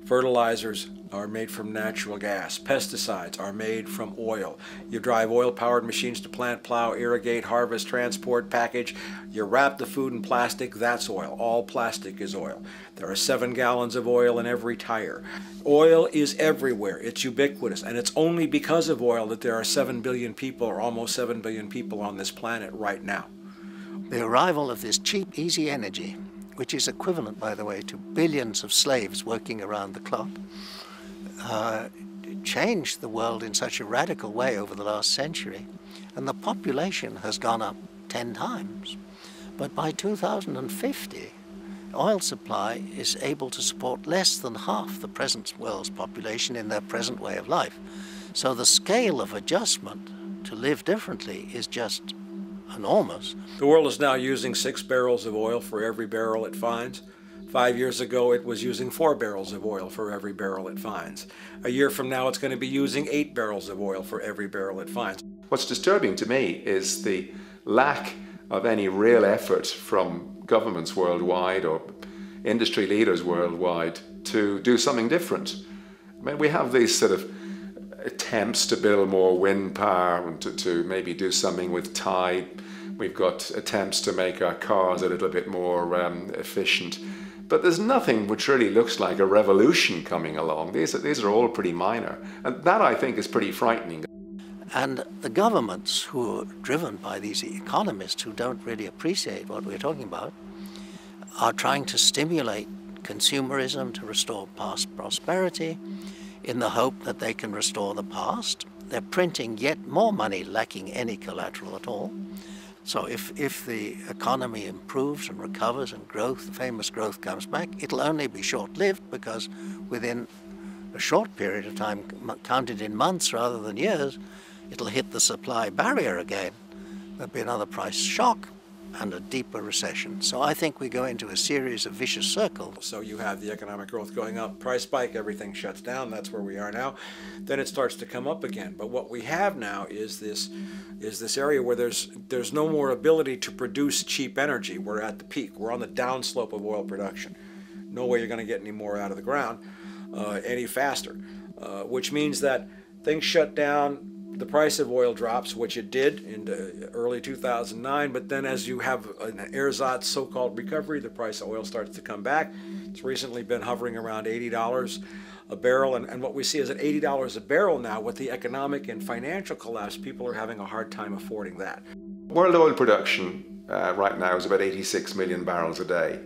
Fertilizers are made from natural gas. Pesticides are made from oil. You drive oil-powered machines to plant, plow, irrigate, harvest, transport, package. You wrap the food in plastic, that's oil. All plastic is oil. There are 7 gallons of oil in every tire. Oil is everywhere. It's ubiquitous. And it's only because of oil that there are 7 billion people, or almost 7 billion people on this planet right now. The arrival of this cheap, easy energy, which is equivalent, by the way, to billions of slaves working around the clock, changed the world in such a radical way over the last century, and the population has gone up 10 times. But by 2050, oil supply is able to support less than half the present world's population in their present way of life. So the scale of adjustment to live differently is just enormous. The world is now using 6 barrels of oil for every barrel it finds. 5 years ago, it was using 4 barrels of oil for every barrel it finds. A year from now, it's going to be using 8 barrels of oil for every barrel it finds. What's disturbing to me is the lack of any real effort from governments worldwide or industry leaders worldwide to do something different. I mean, we have these sort of attempts to build more wind power and to maybe do something with tide. We've got attempts to make our cars a little bit more efficient. But there's nothing which really looks like a revolution coming along. These are all pretty minor. And that, I think, is pretty frightening. And the governments who are driven by these economists who don't really appreciate what we're talking about are trying to stimulate consumerism to restore past prosperity in the hope that they can restore the past. They're printing yet more money lacking any collateral at all. So if the economy improves and recovers and growth, famous growth comes back, it'll only be short-lived because within a short period of time, counted in months rather than years, it'll hit the supply barrier again. There'll be another price shock and a deeper recession. So I think we go into a series of vicious circles. So you have the economic growth going up, price spike, everything shuts down, that's where we are now. Then it starts to come up again. But what we have now is this area where there's no more ability to produce cheap energy. We're at the peak. We're on the downslope of oil production. No way you're going to get any more out of the ground any faster, which means that things shut down. The price of oil drops, which it did in early 2009, but then as you have an ersatz so-called recovery, the price of oil starts to come back. It's recently been hovering around $80 a barrel, and what we see is at $80 a barrel now, with the economic and financial collapse, people are having a hard time affording that. World oil production right now is about 86 million barrels a day.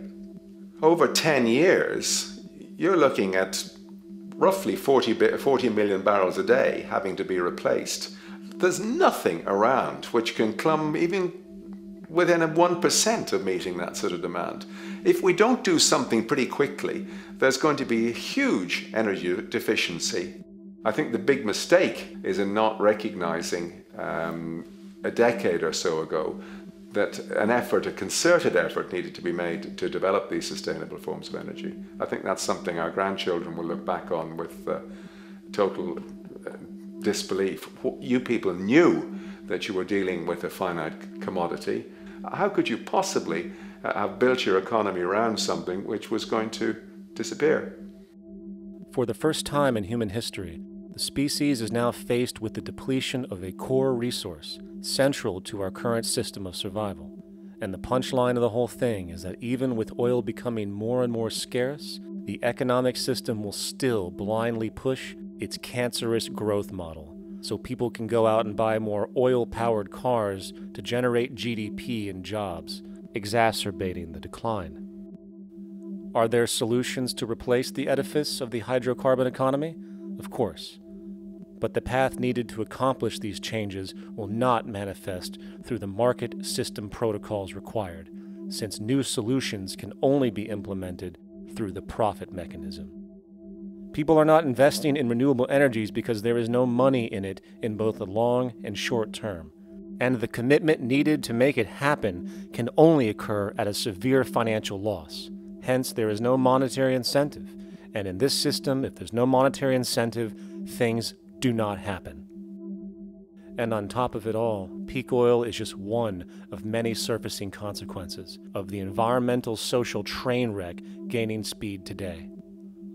Over 10 years, you're looking at roughly 40 million barrels a day having to be replaced. There's nothing around which can come even within 1% of meeting that sort of demand. If we don't do something pretty quickly, there's going to be a huge energy deficiency. I think the big mistake is in not recognizing a decade or so ago that a concerted effort needed to be made to develop these sustainable forms of energy. I think that's something our grandchildren will look back on with total disbelief. You people knew that you were dealing with a finite commodity. How could you possibly have built your economy around something which was going to disappear? For the first time in human history, the species is now faced with the depletion of a core resource central to our current system of survival. And the punchline of the whole thing is that even with oil becoming more and more scarce, the economic system will still blindly push its cancerous growth model, so people can go out and buy more oil-powered cars to generate GDP and jobs, exacerbating the decline. Are there solutions to replace the edifice of the hydrocarbon economy? Of course. But the path needed to accomplish these changes will not manifest through the market system protocols required, since new solutions can only be implemented through the profit mechanism. People are not investing in renewable energies because there is no money in it in both the long and short term, and the commitment needed to make it happen can only occur at a severe financial loss. Hence, there is no monetary incentive, and in this system, if there's no monetary incentive, things do not happen. And on top of it all, peak oil is just one of many surfacing consequences of the environmental social train wreck gaining speed today.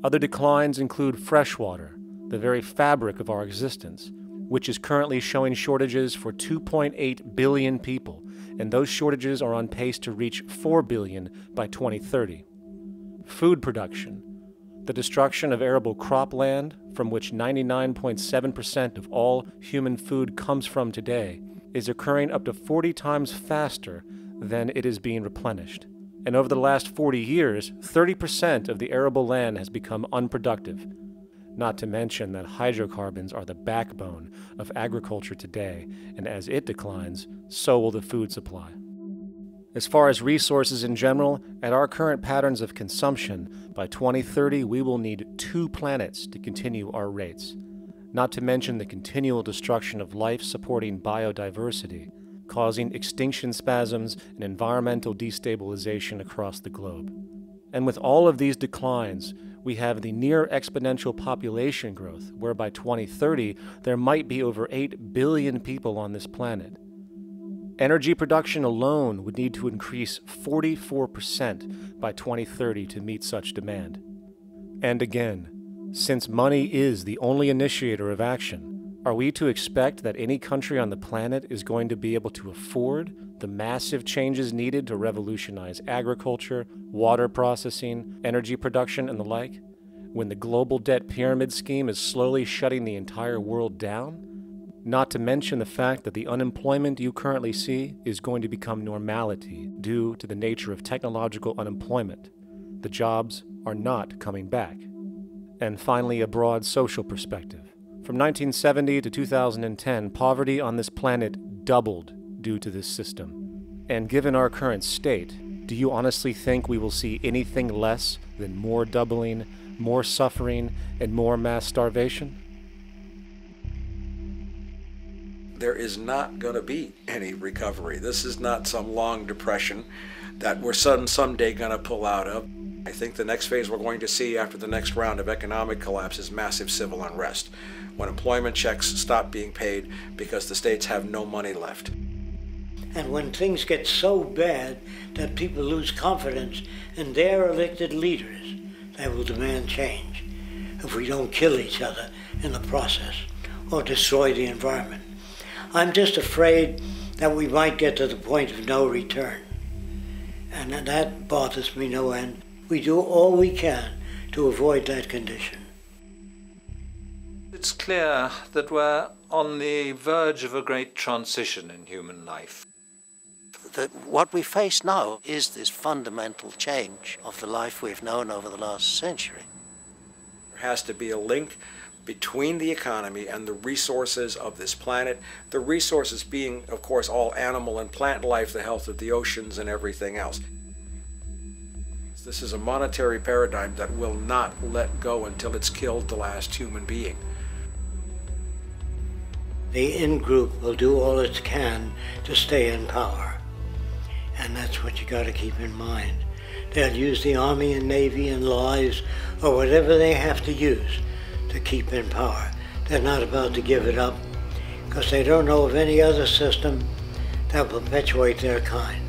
Other declines include freshwater, the very fabric of our existence, which is currently showing shortages for 2.8 billion people, and those shortages are on pace to reach 4 billion by 2030. Food production, the destruction of arable cropland, from which 99.7% of all human food comes from today, is occurring up to 40 times faster than it is being replenished. And over the last 40 years, 30% of the arable land has become unproductive. Not to mention that hydrocarbons are the backbone of agriculture today, and as it declines, so will the food supply. As far as resources in general, at our current patterns of consumption, by 2030 we will need 2 planets to continue our rates, not to mention the continual destruction of life-supporting biodiversity, causing extinction spasms and environmental destabilization across the globe. And with all of these declines, we have the near exponential population growth, where by 2030 there might be over 8 billion people on this planet. Energy production alone would need to increase 44% by 2030 to meet such demand. And again, since money is the only initiator of action, are we to expect that any country on the planet is going to be able to afford the massive changes needed to revolutionize agriculture, water processing, energy production, and the like, when the global debt pyramid scheme is slowly shutting the entire world down? Not to mention the fact that the unemployment you currently see is going to become normality due to the nature of technological unemployment. The jobs are not coming back. And finally, a broad social perspective. From 1970 to 2010, poverty on this planet doubled due to this system. And given our current state, do you honestly think we will see anything less than more doubling, more suffering, and more mass starvation? There is not going to be any recovery. This is not some long depression that we're someday going to pull out of. I think the next phase we're going to see after the next round of economic collapse is massive civil unrest, when employment checks stop being paid because the states have no money left. And when things get so bad that people lose confidence in their elected leaders, they will demand change if we don't kill each other in the process or destroy the environment. I'm just afraid that we might get to the point of no return. And that bothers me no end. We do all we can to avoid that condition. It's clear that we're on the verge of a great transition in human life. That what we face now is this fundamental change of the life we've known over the last century. There has to be a link between the economy and the resources of this planet, the resources being, of course, all animal and plant life, the health of the oceans, and everything else. This is a monetary paradigm that will not let go until it's killed the last human being. The in-group will do all it can to stay in power. And that's what you got to keep in mind. They'll use the Army and Navy and lies or whatever they have to use to keep in power. They're not about to give it up because they don't know of any other system that will perpetuate their kind.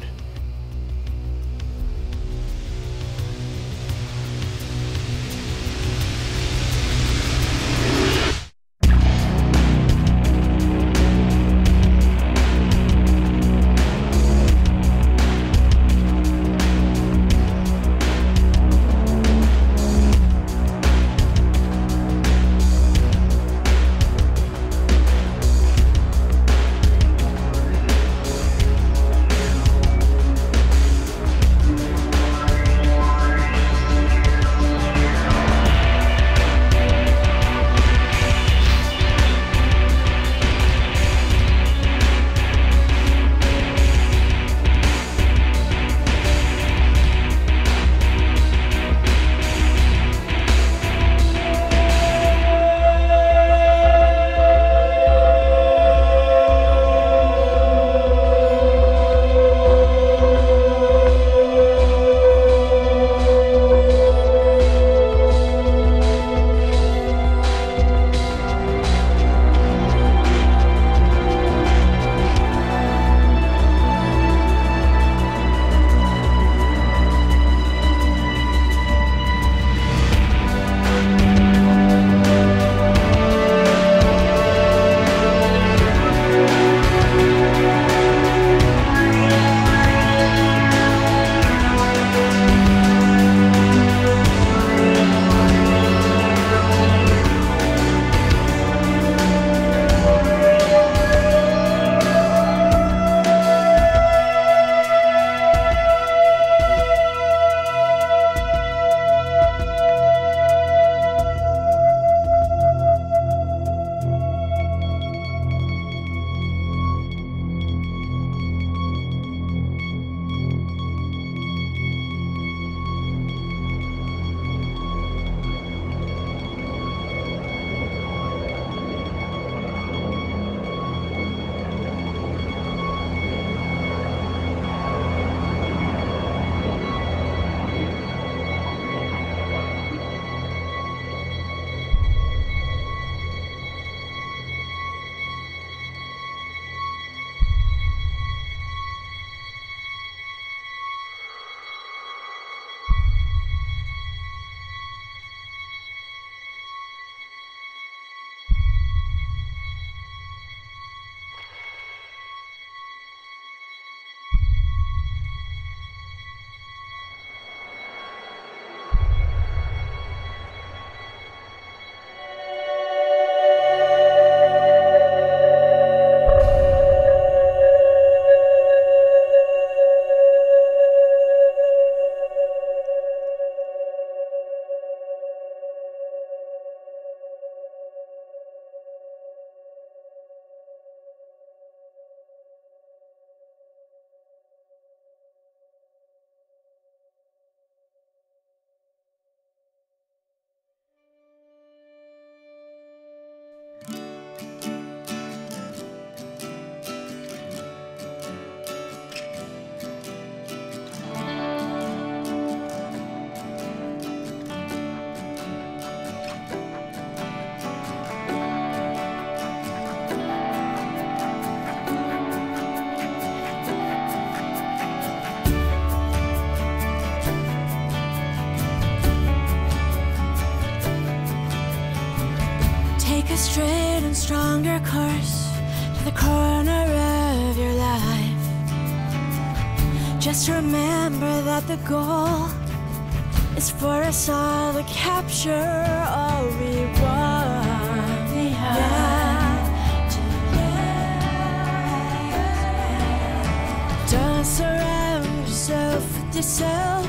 Take a straight and stronger course to the corner of your life. Just remember that the goal is for us all to capture all we want. Don't surround yourself with yourself.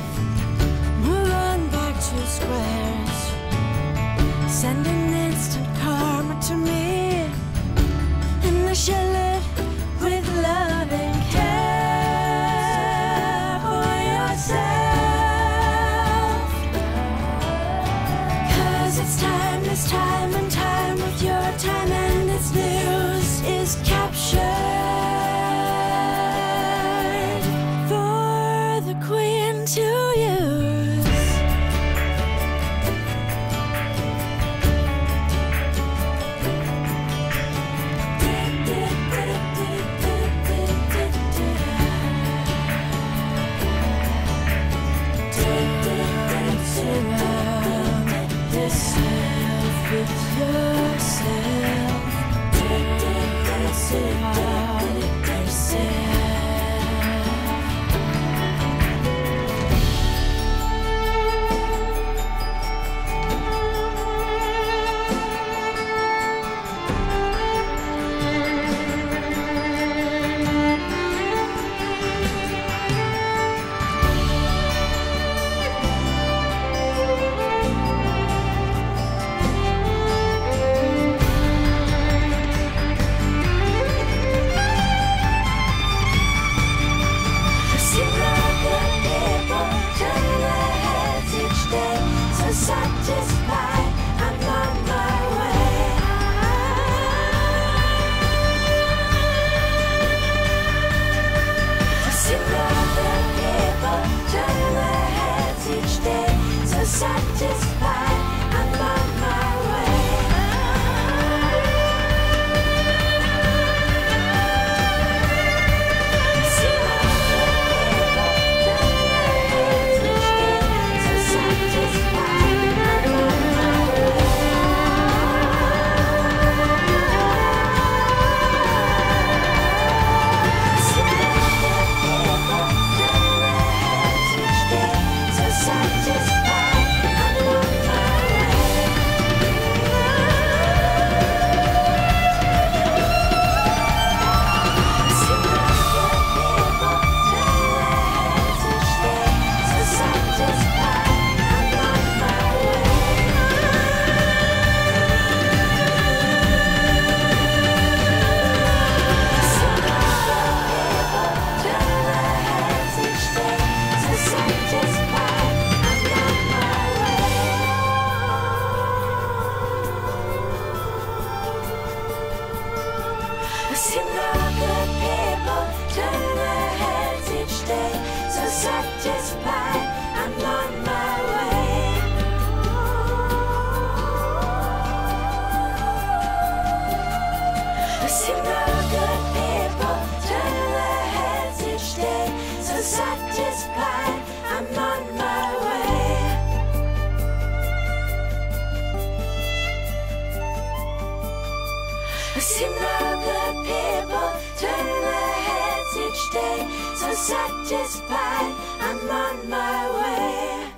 Move on back to squares. Send an instant karma to me, and I shall live with love and care for yourself. 'Cause it's time, this time and time with your time, and its news is captured for the Queen to use. Satisfied, I'm on my way.